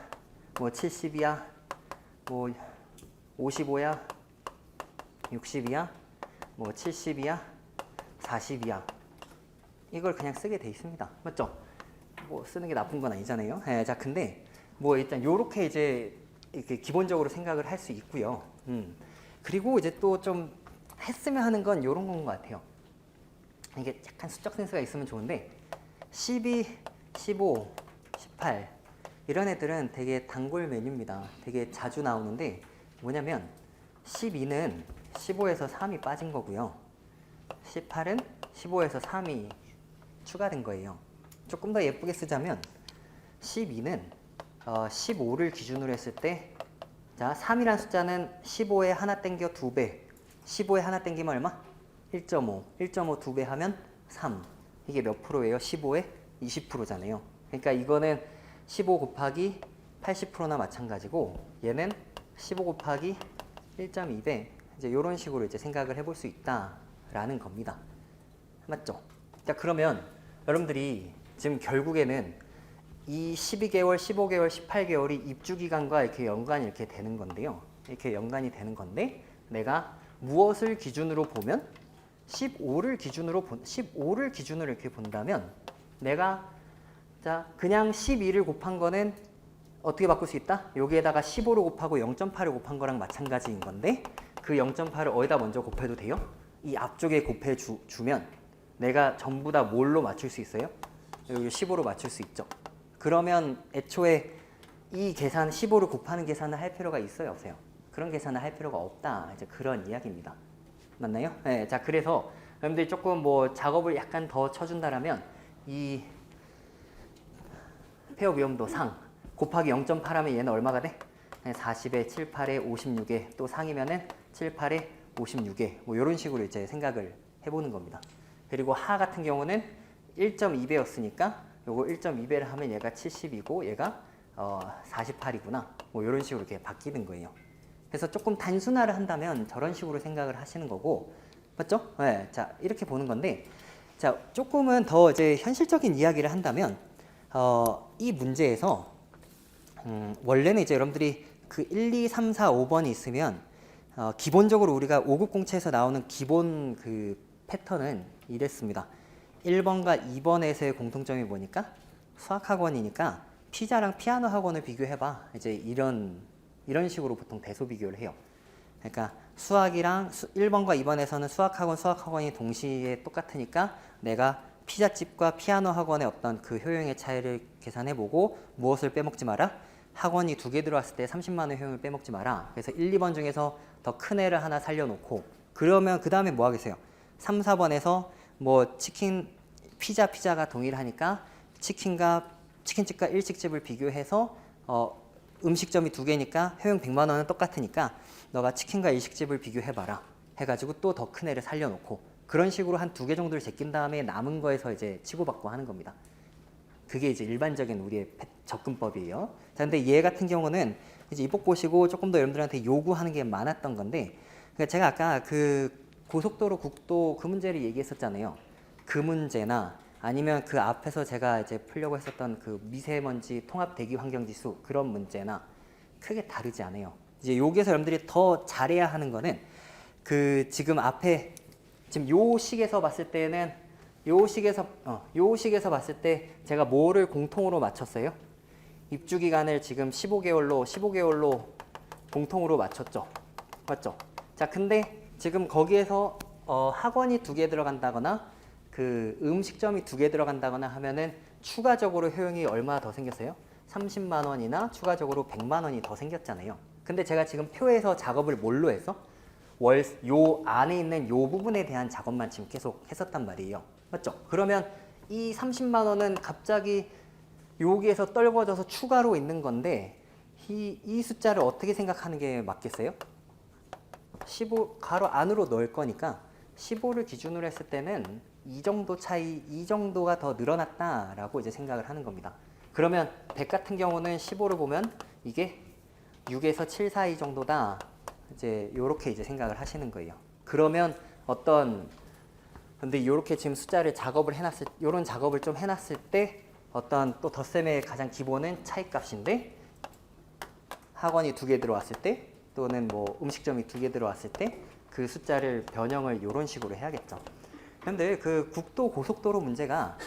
[SPEAKER 1] 뭐 70이야, 뭐 55야, 60이야, 뭐 70이야, 40이야. 이걸 그냥 쓰게 돼 있습니다. 맞죠? 뭐 쓰는 게 나쁜 건 아니잖아요. 자, 근데 뭐 일단 요렇게 이제 이렇게 기본적으로 생각을 할 수 있고요. 그리고 이제 또 좀 했으면 하는 건 요런 건 것 같아요. 이게 약간 수적 센스가 있으면 좋은데, 12, 15, 18 이런 애들은 되게 단골 메뉴입니다. 되게 자주 나오는데, 뭐냐면 12는 15에서 3이 빠진 거고요. 18은 15에서 3이 추가된 거예요. 조금 더 예쁘게 쓰자면 12는 15를 기준으로 했을 때, 자, 3이란 숫자는 15에 하나 땡겨 2배, 15에 하나 땡기면 얼마? 1.5, 1.5 2배 하면 3. 이게 몇 프로예요? 15에 20%잖아요. 그러니까 이거는 15 곱하기 80%나 마찬가지고, 얘는 15 곱하기 1.2배, 이제 이런 식으로 이제 생각을 해볼 수 있다라는 겁니다. 맞죠? 자, 그러면 여러분들이 지금 결국에는 이 12개월, 15개월, 18개월이 입주 기간과 이렇게 연관이 이렇게 되는 건데요. 이렇게 연관이 되는 건데, 내가 무엇을 기준으로 보면 15를 기준으로 이렇게 본다면, 내가 자, 그냥 12를 곱한 거는 어떻게 바꿀 수 있다? 여기에다가 15를 곱하고 0.8을 곱한 거랑 마찬가지인 건데, 그 0.8을 어디다 먼저 곱해도 돼요? 이 앞쪽에 곱해 주면 내가 전부 다 뭘로 맞출 수 있어요? 여기 15로 맞출 수 있죠. 그러면 애초에 이 계산 15를 곱하는 계산을 할 필요가 있어요, 없어요? 그런 계산을 할 필요가 없다, 이제 그런 이야기입니다. 맞나요? 네, 자, 그래서 여러분들이 조금 뭐 작업을 약간 더 쳐준다라면, 이 폐업 위험도 상 곱하기 0.8 하면 얘는 얼마가 돼? 40에 7, 8에 56에 또 상이면은 7, 8에 56에 뭐 이런 식으로 이제 생각을 해보는 겁니다. 그리고 하 같은 경우는 1.2배였으니까 요거 1.2배를 하면 얘가 70이고 얘가 48이구나, 뭐 이런 식으로 이렇게 바뀌는 거예요. 그래서 조금 단순화를 한다면 저런 식으로 생각을 하시는 거고, 맞죠? 네, 자, 이렇게 보는 건데, 자, 조금은 더 이제 현실적인 이야기를 한다면, 이 문제에서 원래는 이제 여러분들이 그 1, 2, 3, 4, 5번이 있으면 기본적으로 우리가 5급 공채에서 나오는 기본 그 패턴은 이랬습니다. 1번과 2번에서의 공통점이 뭐니까? 수학학원이니까 피자랑 피아노 학원을 비교해봐. 이제 이런 식으로 보통 대소 비교를 해요. 그러니까 수학이랑 1번과 2번에서는 수학학원이 동시에 똑같으니까 내가 피자집과 피아노 학원의 어떤 그 효용의 차이를 계산해보고 무엇을 빼먹지 마라? 학원이 2개 들어왔을 때 30만 원 효용을 빼먹지 마라. 그래서 1, 2번 중에서 더 큰 애를 하나 살려놓고 그러면 그 다음에 뭐 하겠어요? 3, 4번에서 뭐 피자가 동일하니까 치킨집과 일식집을 비교해서 음식점이 2개니까 효용 100만 원은 똑같으니까 너가 치킨과 일식집을 비교해봐라 해가지고 또 더 큰 애를 살려놓고 그런 식으로 한 2개 정도를 제낀 다음에 남은 거에서 이제 치고받고 하는 겁니다. 그게 이제 일반적인 우리의 접근법이에요. 자, 근데 얘 같은 경우는 이제 이복 보시고 조금 더 여러분들한테 요구하는 게 많았던 건데, 그러니까 제가 아까 그 고속도로 국도 그 문제를 얘기했었잖아요. 그 문제나 아니면 그 앞에서 제가 이제 풀려고 했었던 그 미세먼지 통합 대기 환경 지수 그런 문제나 크게 다르지 않아요. 이제 여기에서 여러분들이 더 잘해야 하는 거는 그 지금 앞에 지금 요 식에서 봤을 때는 요 식에서 봤을 때 제가 뭐를 공통으로 맞췄어요? 입주 기간을 지금 15개월로 공통으로 맞췄죠. 맞죠? 자, 근데 지금 거기에서 학원이 2개 들어간다거나 그 음식점이 2개 들어간다거나 하면은 추가적으로 효용이 얼마 더 생겼어요? 30만 원이나 추가적으로 100만 원이 더 생겼잖아요. 근데 제가 지금 표에서 작업을 뭘로 해서 요 안에 있는 요 부분에 대한 작업만 지금 계속 했었단 말이에요. 맞죠? 그러면 이 30만 원은 갑자기 여기에서 떨궈져서 추가로 있는 건데 이 숫자를 어떻게 생각하는 게 맞겠어요? 15 가로 안으로 넣을 거니까 15를 기준으로 했을 때는 이 정도 차이, 이 정도가 더 늘어났다라고 이제 생각을 하는 겁니다. 그러면 100 같은 경우는 15를 보면 이게 6에서 7 사이 정도다. 이제 요렇게 이제 생각을 하시는 거예요. 그러면 근데 요렇게 지금 숫자를 요런 작업을 좀 해놨을 때 어떤 또 덧셈의 가장 기본은 차이값인데 학원이 2개 들어왔을 때 또는 뭐 음식점이 2개 들어왔을 때 그 숫자를 변형을 요런 식으로 해야겠죠. 근데 그 국도 고속도로 문제가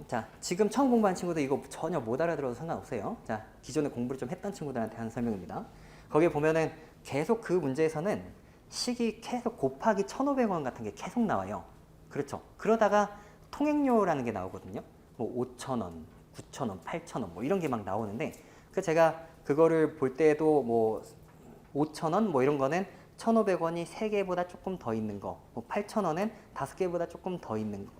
[SPEAKER 1] 자, 지금 처음 공부한 친구들 이거 전혀 못 알아들어도 상관없어요. 자, 기존에 공부를 좀 했던 친구들한테 하는 설명입니다. 거기에 보면은 계속 그 문제에서는 식이 계속 곱하기 1,500원 같은 게 계속 나와요. 그렇죠. 그러다가 통행료라는 게 나오거든요. 뭐 5,000원, 9,000원, 8,000원 뭐 이런 게 막 나오는데 제가 그거를 볼 때도 뭐 5,000원 뭐 이런 거는 1,500원이 3개보다 조금 더 있는 거, 뭐 8,000원은 5개보다 조금 더 있는 거,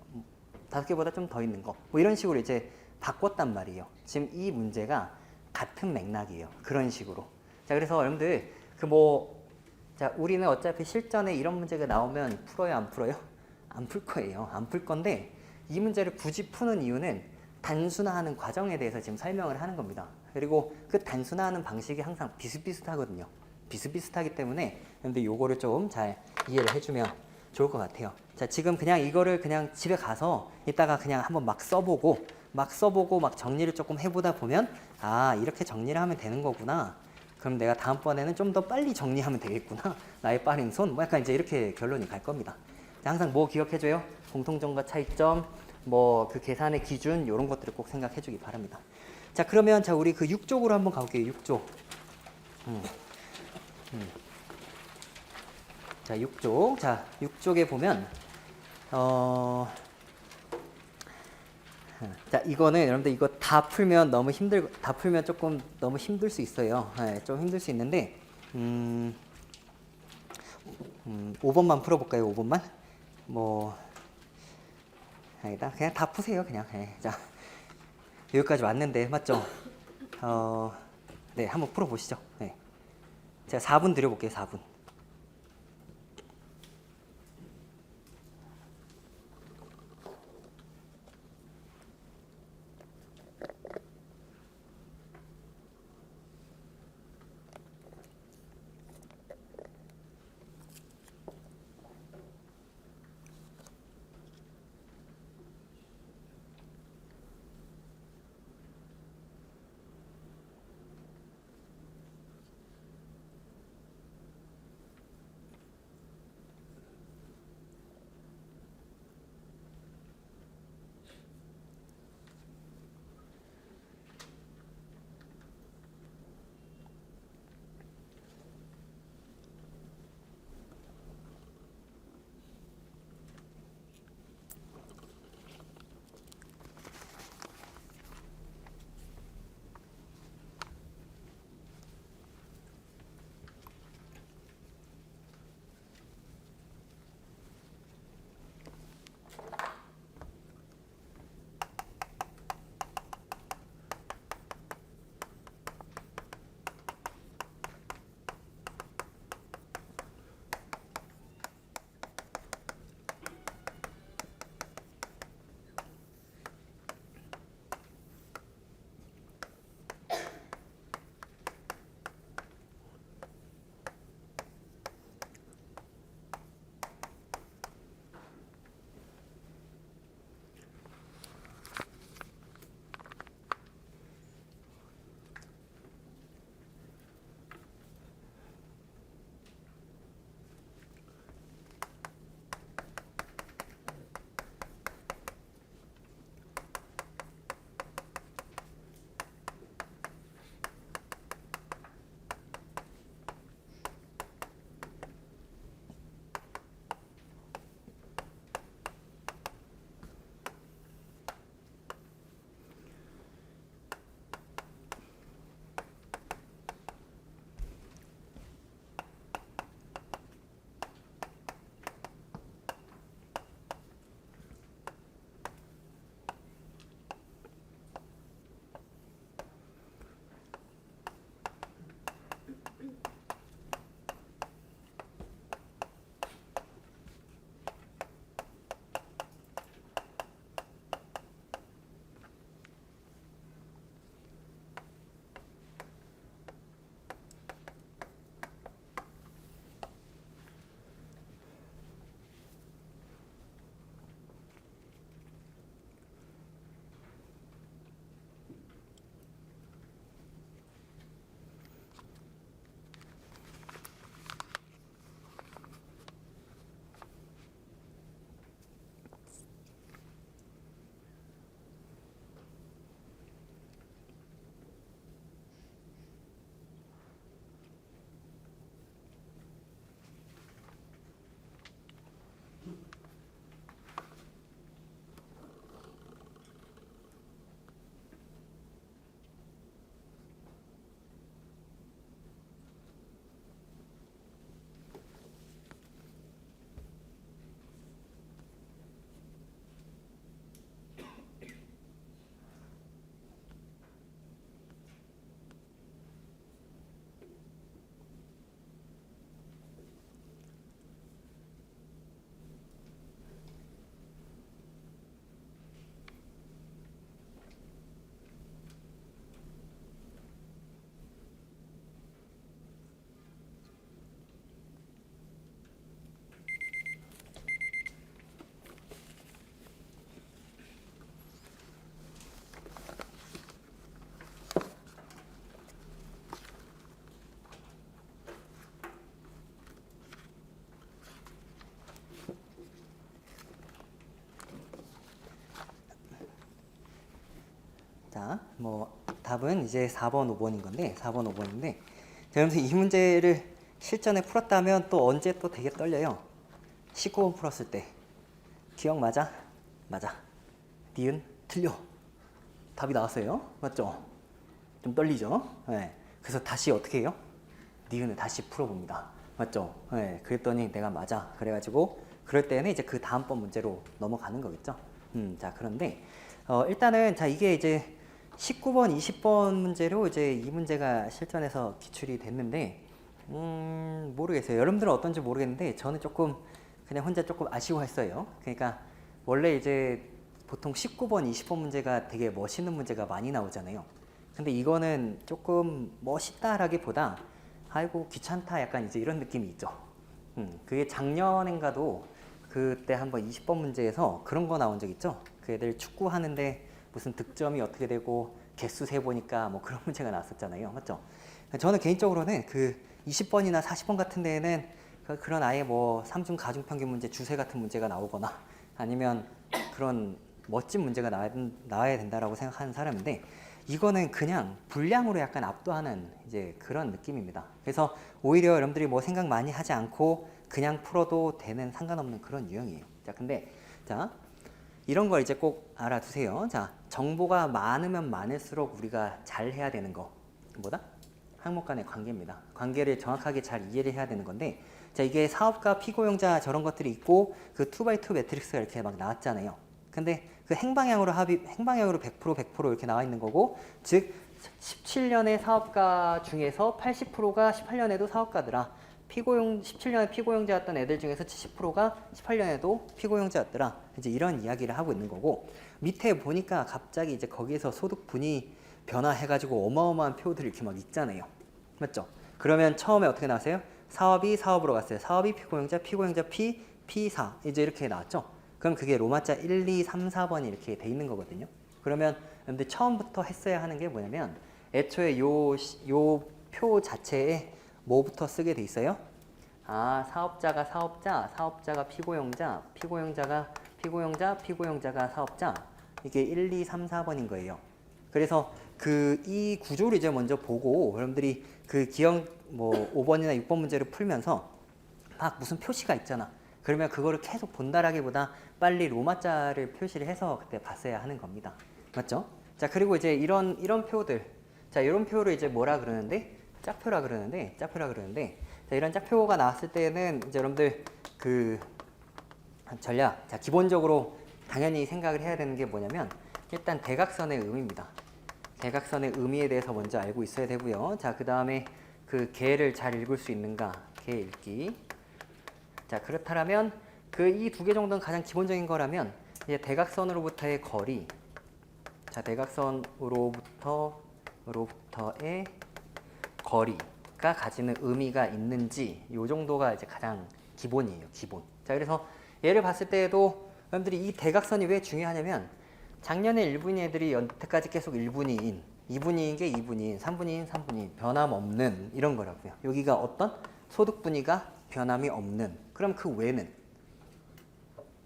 [SPEAKER 1] 5개보다 좀 더 있는 거, 뭐 이런 식으로 이제 바꿨단 말이에요. 지금 이 문제가 같은 맥락이에요. 그런 식으로. 자, 그래서 여러분들 자, 우리는 어차피 실전에 이런 문제가 나오면 풀어요, 안 풀어요? 안 풀 거예요. 안 풀 건데 이 문제를 굳이 푸는 이유는 단순화하는 과정에 대해서 지금 설명을 하는 겁니다. 그리고 그 단순화하는 방식이 항상 비슷비슷하거든요. 비슷비슷하기 때문에 근데 요거를 좀 잘 이해를 해주면 좋을 것 같아요. 자, 지금 그냥 이거를 그냥 집에 가서 이따가 그냥 한번 막 써보고 막 정리를 조금 해보다 보면 이렇게 정리를 하면 되는 거구나. 그럼 내가 다음번에는 좀 더 빨리 정리하면 되겠구나. 나의 빠른 손. 뭐 약간 이제 이렇게 결론이 갈 겁니다. 항상 뭐 기억해줘요? 공통점과 차이점, 뭐 그 계산의 기준 이런 것들을 꼭 생각해주기 바랍니다. 자, 그러면 우리 그 6쪽으로 한번 가볼게요. 6쪽. 자, 6쪽. 자, 6쪽에 보면 자, 이거는 여러분들 이거 다 풀면 조금 너무 힘들 수 있어요. 네, 좀 힘들 수 있는데 5번만 풀어볼까요? 5번만? 아니다. 그냥 다 푸세요. 그냥. 네, 자, 여기까지 왔는데 맞죠? 네, 한번 풀어보시죠. 네. 제가 4분 드려볼게요. 4분. 자, 뭐 답은 이제 4번, 5번인 건데 4번, 5번인데 자, 여러분들 이 문제를 실전에 풀었다면 또 언제 또 되게 떨려요. 19번 풀었을 때 기억 맞아? 맞아. 니은 틀려. 답이 나왔어요. 맞죠? 좀 떨리죠? 네. 그래서 다시 어떻게 해요? 니은을 다시 풀어봅니다. 맞죠? 네. 그랬더니 내가 맞아. 그래가지고 그럴 때는 이제 그 다음번 문제로 넘어가는 거겠죠. 자, 그런데 일단은 자 이게 이제 19번, 20번 문제로 이제 이 문제가 실전에서 기출이 됐는데 모르겠어요. 여러분들은 어떤지 모르겠는데 저는 조금 그냥 혼자 조금 아쉬워했어요. 그러니까 원래 이제 보통 19번, 20번 문제가 되게 멋있는 문제가 많이 나오잖아요. 근데 이거는 조금 멋있다라기보다 아이고 귀찮다 약간 이제 이런 느낌이 있죠. 그게 작년엔가도 그때 한번 20번 문제에서 그런 거 나온 적 있죠. 그 애들 축구 하는데 무슨 득점이 어떻게 되고 개수 세 보니까 뭐 그런 문제가 나왔었잖아요. 맞죠? 저는 개인적으로는 그 20번이나 40번 같은 데에는 그런 아예 뭐 삼중 가중평균 문제 주세 같은 문제가 나오거나 아니면 그런 멋진 문제가 나와야 된다라고 생각하는 사람인데 이거는 그냥 분량으로 약간 압도하는 이제 그런 느낌입니다. 그래서 오히려 여러분들이 뭐 생각 많이 하지 않고 그냥 풀어도 되는 상관없는 그런 유형이에요. 자, 근데 자 이런 걸 이제 꼭 알아두세요. 자, 정보가 많으면 많을수록 우리가 잘 해야 되는 거 뭐다? 항목 간의 관계입니다. 관계를 정확하게 잘 이해를 해야 되는 건데 자, 이게 사업가, 피고용자 저런 것들이 있고 그 2x2 매트릭스가 이렇게 막 나왔잖아요. 근데 그 행방향으로 100% 이렇게 나와 있는 거고 즉 17년의 사업가 중에서 80%가 18년에도 사업가더라. 17년에 피고용자였던 애들 중에서 70%가 18년에도 피고용자였더라. 이제 이런 이야기를 하고 있는 거고 밑에 보니까 갑자기 이제 거기에서 소득분이 변화해가지고 어마어마한 표들이 이렇게 막 있잖아요. 맞죠? 그러면 처음에 어떻게 나왔어요? 사업이 사업으로 갔어요. 사업이 피고용자, 피고용자 P, P4 이제 이렇게 나왔죠? 그럼 그게 로마자 1, 2, 3, 4번이 이렇게 돼 있는 거거든요. 그러면 여러분들 처음부터 했어야 하는 게 뭐냐면 애초에 요 표 자체에 뭐부터 쓰게 돼 있어요? 아, 사업자가 사업자, 사업자가 피고용자, 피고용자가 피고용자, 피고용자가 사업자. 이게 1, 2, 3, 4번인 거예요. 그래서 그 이 구조를 이제 먼저 보고 여러분들이 그 기억 뭐 5번이나 6번 문제를 풀면서 막 무슨 표시가 있잖아. 그러면 그거를 계속 본다라기보다 빨리 로마자를 표시를 해서 그때 봤어야 하는 겁니다. 맞죠? 자, 그리고 이제 이런 표들. 자, 이런 표를 이제 뭐라 그러는데? 짝표라 그러는데 자, 이런 짝표가 나왔을 때는 이제 여러분들 그 전략. 자, 기본적으로 당연히 생각을 해야 되는 게 뭐냐면 일단 대각선의 의미입니다. 대각선의 의미에 대해서 먼저 알고 있어야 되고요. 자, 그 다음에 그 개를 잘 읽을 수 있는가? 개 읽기. 자, 그렇다면 그 이 두 개 정도는 가장 기본적인 거라면 이제 대각선으로부터의 거리. 자, 대각선으로부터의 거리가 가지는 의미가 있는지 요 정도가 이제 가장 기본이에요. 기본. 자, 그래서 얘를 봤을 때에도 여러분들이 이 대각선이 왜 중요하냐면 작년에 1분위 애들이 여태까지 계속 1분위인, 2분위인 게 2분위인, 3분위인, 3분위인 변함없는 이런 거라고요. 여기가 어떤 소득분위가 변함이 없는. 그럼 그 외는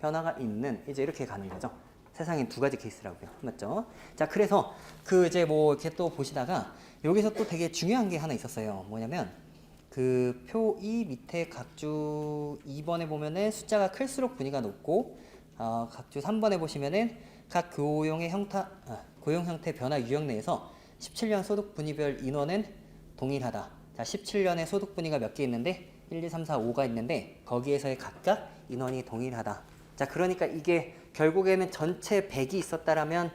[SPEAKER 1] 변화가 있는. 이제 이렇게 가는 거죠. 세상에 두 가지 케이스라고요. 맞죠? 자, 그래서 그 이제 뭐 이렇게 또 보시다가 여기서 또 되게 중요한 게 하나 있었어요. 뭐냐면 그 표 2 밑에 각주 2번에 보면은 숫자가 클수록 분위가 높고 각주 3번에 보시면은 각 고용 형태 변화 유형 내에서 17년 소득 분위별 인원은 동일하다. 자, 17년에 소득 분위가 몇 개 있는데 1, 2, 3, 4, 5가 있는데 거기에서의 각각 인원이 동일하다. 자, 그러니까 이게 결국에는 전체 100이 있었다라면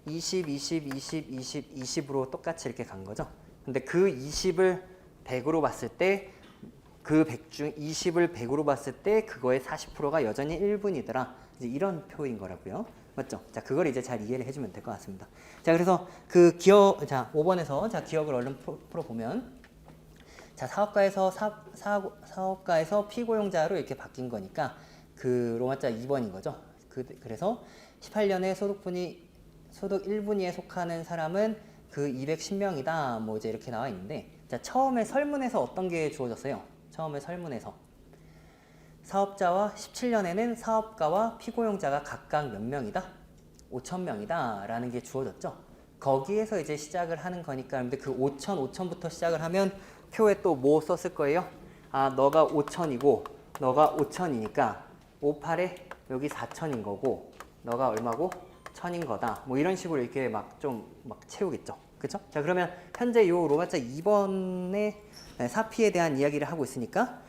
[SPEAKER 1] 20, 20, 20, 20, 20으로 똑같이 이렇게 간 거죠. 근데 그 20을 100으로 봤을 때 그 100 중 20을 100으로 봤을 때 그거의 40%가 여전히 1분이더라. 이제 이런 표인 거라고요. 맞죠? 자, 그걸 이제 잘 이해를 해주면 될 것 같습니다. 자, 그래서 그 자, 5번에서 자, 기억을 얼른 풀어보면 자, 사업가에서 피고용자로 이렇게 바뀐 거니까 그 로마자 2번인 거죠. 그래서 18년에 소득 1분위에 속하는 사람은 그 210명이다. 뭐 이제 이렇게 나와 있는데 자, 처음에 설문에서 어떤 게 주어졌어요? 처음에 설문에서 사업자와 17년에는 사업가와 피고용자가 각각 몇 명이다? 5,000명이다 라는 게 주어졌죠. 거기에서 이제 시작을 하는 거니까. 근데 그 5,000부터 시작을 하면 표에 또 뭐 썼을 거예요? 아, 너가 5,000이고 너가 5,000이니까 58에 여기 4,000인 거고 너가 얼마고 1,000인 거다. 뭐 이런 식으로 이렇게 막 좀 막 채우겠죠. 그쵸? 자, 그러면 현재 요 로마자 2번의 사피에 대한 이야기를 하고 있으니까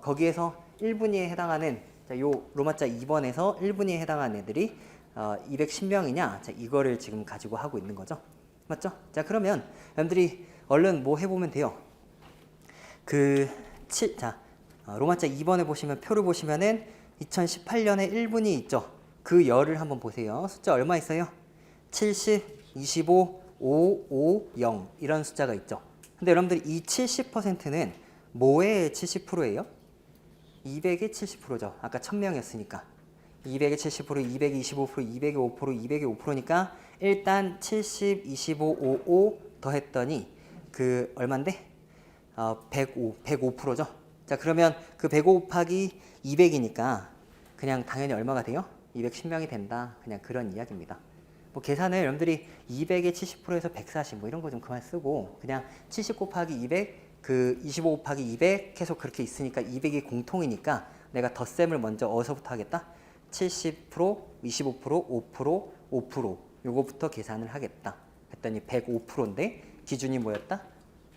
[SPEAKER 1] 거기에서 1분위에 해당하는 자, 요 로마자 2번에서 1분위에 해당하는 애들이 210명이냐? 자, 이거를 지금 가지고 하고 있는 거죠. 맞죠? 자, 그러면 여러분들이 얼른 뭐 해보면 돼요. 로마자 2번에 보시면 표를 보시면은 2018년에 1분위 있죠. 그 열을 한번 보세요. 숫자 얼마 있어요? 70, 25, 5, 5, 0 이런 숫자가 있죠. 근데 여러분들 이 70%는 뭐의 70%예요? 200의 70%죠. 아까 1000명이었으니까 200의 70%, 200의 25%, 200의 5%, 200의 5%니까 일단 70, 25, 5, 5 더했더니 그 얼만데? 105%죠. 자, 그러면 그 105 곱하기 200이니까 그냥 당연히 얼마가 돼요? 210명이 된다. 그냥 그런 이야기입니다. 뭐 계산을 여러분들이 200의 70%에서 140 뭐 이런 거 좀 그만 쓰고 그냥 70 곱하기 200 그 25 곱하기 200 계속 그렇게 있으니까 200이 공통이니까 내가 덧셈을 먼저 어디서부터 하겠다? 70%, 25%, 5%, 5% 요거부터 계산을 하겠다. 했더니 105%인데 기준이 뭐였다?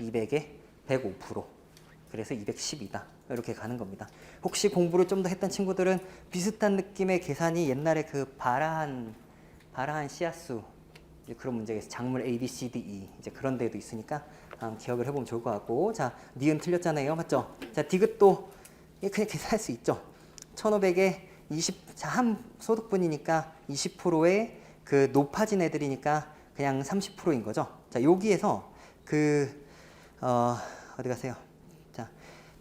[SPEAKER 1] 200에 105%. 그래서 210이다. 이렇게 가는 겁니다. 혹시 공부를 좀 더 했던 친구들은 비슷한 느낌의 계산이 옛날에 그 바라한 씨앗수 그런 문제에서 작물 A, B, C, D, E 이제 그런 데도 있으니까 기억을 해보면 좋을 것 같고 자, 니은 틀렸잖아요. 맞죠? 자, 디귿도 그냥 계산할 수 있죠. 1500에 20, 자, 한 소득분이니까 20%의 그 높아진 애들이니까 그냥 30%인 거죠. 자, 여기에서 어디 가세요? 자,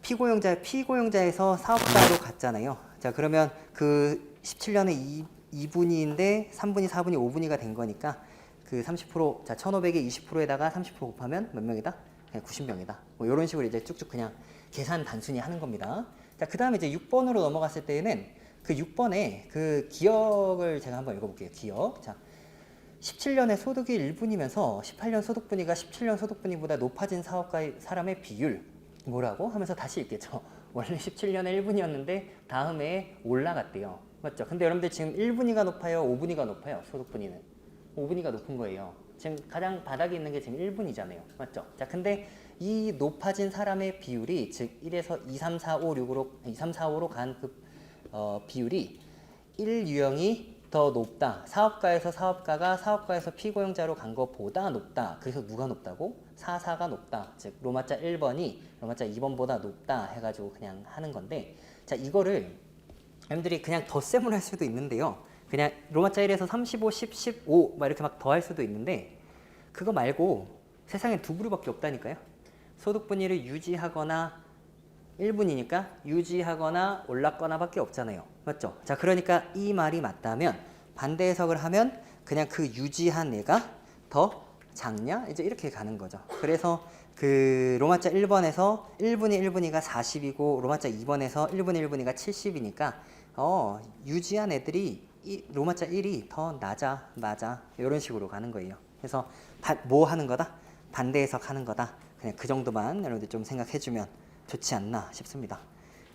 [SPEAKER 1] 피고용자에서 사업자로 갔잖아요. 자, 그러면 그 17년에 2분위인데 3분위, 4분위, 5분위가 된 거니까 그 30%, 자, 1500에 20%에다가 30% 곱하면 몇 명이다? 90명이다. 뭐 이런 식으로 이제 쭉쭉 그냥 계산 단순히 하는 겁니다. 자, 그 다음에 이제 6번으로 넘어갔을 때는 그 6번에 그 기억을 제가 한번 읽어볼게요. 기억. 자, 17년에 소득이 1분이면서 18년 소득분위가 17년 소득분위보다 높아진 사람의 비율 뭐라고? 하면서 다시 읽겠죠. 원래 17년에 1분이었는데 다음에 올라갔대요. 맞죠? 근데 여러분들 지금 1분위가 높아요? 5분위가 높아요? 소득분위는 5분위가 높은 거예요. 지금 가장 바닥에 있는 게 지금 1분이잖아요. 맞죠? 자, 근데 이 높아진 사람의 비율이 즉 1에서 2, 3, 4, 5, 6으로 2, 3, 4, 5로 간 그 비율이 1 유형이 더 높다. 사업가에서 피고용자로 간 것보다 높다. 그래서 누가 높다고? 4가 높다. 즉 로마자 1번이 로마자 2번보다 높다 해가지고 그냥 하는 건데 자, 이거를 여러분들이 그냥 덧셈을 할 수도 있는데요. 그냥 로마자 1에서 35, 10, 15 막 이렇게 막 더할 수도 있는데 그거 말고 세상에 두 부류밖에 없다니까요. 소득분위를 유지하거나 1분이니까 유지하거나 올랐거나 밖에 없잖아요. 맞죠? 자, 그러니까 이 말이 맞다면 반대 해석을 하면 그냥 그 유지한 애가 더 작냐? 이제 이렇게 가는 거죠. 그래서 그 로마자 1번에서 1분위가 40이고 로마자 2번에서 1분위가 70이니까 유지한 애들이 로마자 1이 더 맞아 이런 식으로 가는 거예요. 그래서 뭐 하는 거다? 반대 해석하는 거다. 그냥 그 정도만 여러분들 좀 생각해주면 좋지 않나 싶습니다.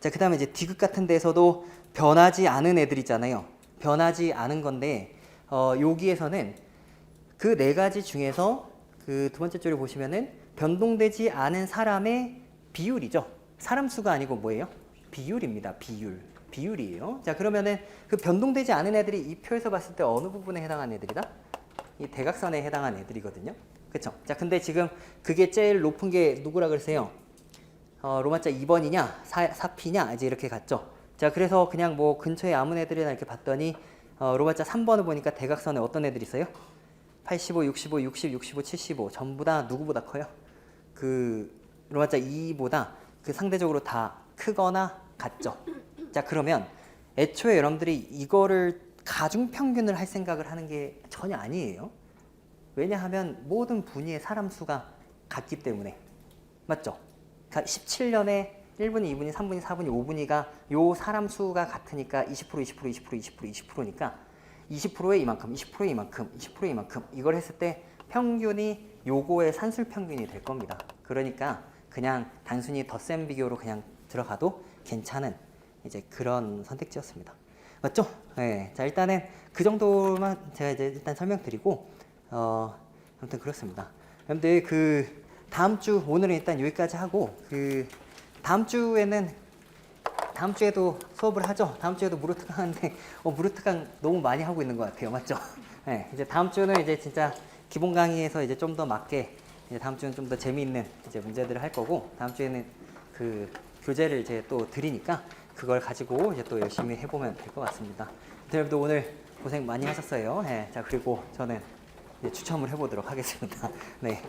[SPEAKER 1] 자, 그 다음에 이제 디귿 같은 데서도 변하지 않은 애들 있잖아요. 변하지 않은 건데 여기에서는 그 네 가지 중에서 그 두 번째 줄을 보시면은 변동되지 않은 사람의 비율이죠. 사람 수가 아니고 뭐예요? 비율입니다. 비율이에요. 자, 그러면은 그 변동되지 않은 애들이 이 표에서 봤을 때 어느 부분에 해당하는 애들이다? 이 대각선에 해당하는 애들이거든요. 그쵸? 자, 근데 지금 그게 제일 높은 게 누구라 그러세요? 로마자 2번이냐, 4P냐, 이제 이렇게 갔죠. 자, 그래서 그냥 뭐 근처에 아무 애들이나 이렇게 봤더니, 로마자 3번을 보니까 대각선에 어떤 애들이 있어요? 85, 65, 60, 65, 75. 전부 다 누구보다 커요? 그, 로마자 2보다 그 상대적으로 다 크거나 같죠. 자, 그러면 애초에 여러분들이 이거를 가중평균을 할 생각을 하는 게 전혀 아니에요. 왜냐하면 모든 분위의 사람 수가 같기 때문에. 맞죠? 17년에 1분위, 2분위, 3분위, 4분위, 5분위가 요 사람 수가 같으니까 20%, 20%, 20%, 20%, 20%니까 20%에 이만큼, 20%에 이만큼, 20%에 이만큼 이걸 했을 때 평균이 요거의 산술 평균이 될 겁니다. 그러니까 그냥 단순히 덧셈 비교로 그냥 들어가도 괜찮은 이제 그런 선택지였습니다. 맞죠? 네. 자, 일단은 그 정도만 제가 이제 일단 설명드리고, 아무튼 그렇습니다. 여러분들 그 다음 주, 오늘은 일단 여기까지 하고, 그 다음 주에도 수업을 하죠. 다음 주에도 무료특강 하는데, 무료특강 너무 많이 하고 있는 것 같아요. 맞죠? 네. 이제 다음 주는 이제 진짜 기본 강의에서 이제 좀 더 맞게, 이제 다음 주는 좀 더 재미있는 이제 문제들을 할 거고, 다음 주에는 그 교재를 이제 또 드리니까 그걸 가지고 이제 또 열심히 해보면 될 것 같습니다. 여러분들 오늘 고생 많이 하셨어요. 네, 자, 그리고 저는 이제 추첨을 해보도록 하겠습니다. 네.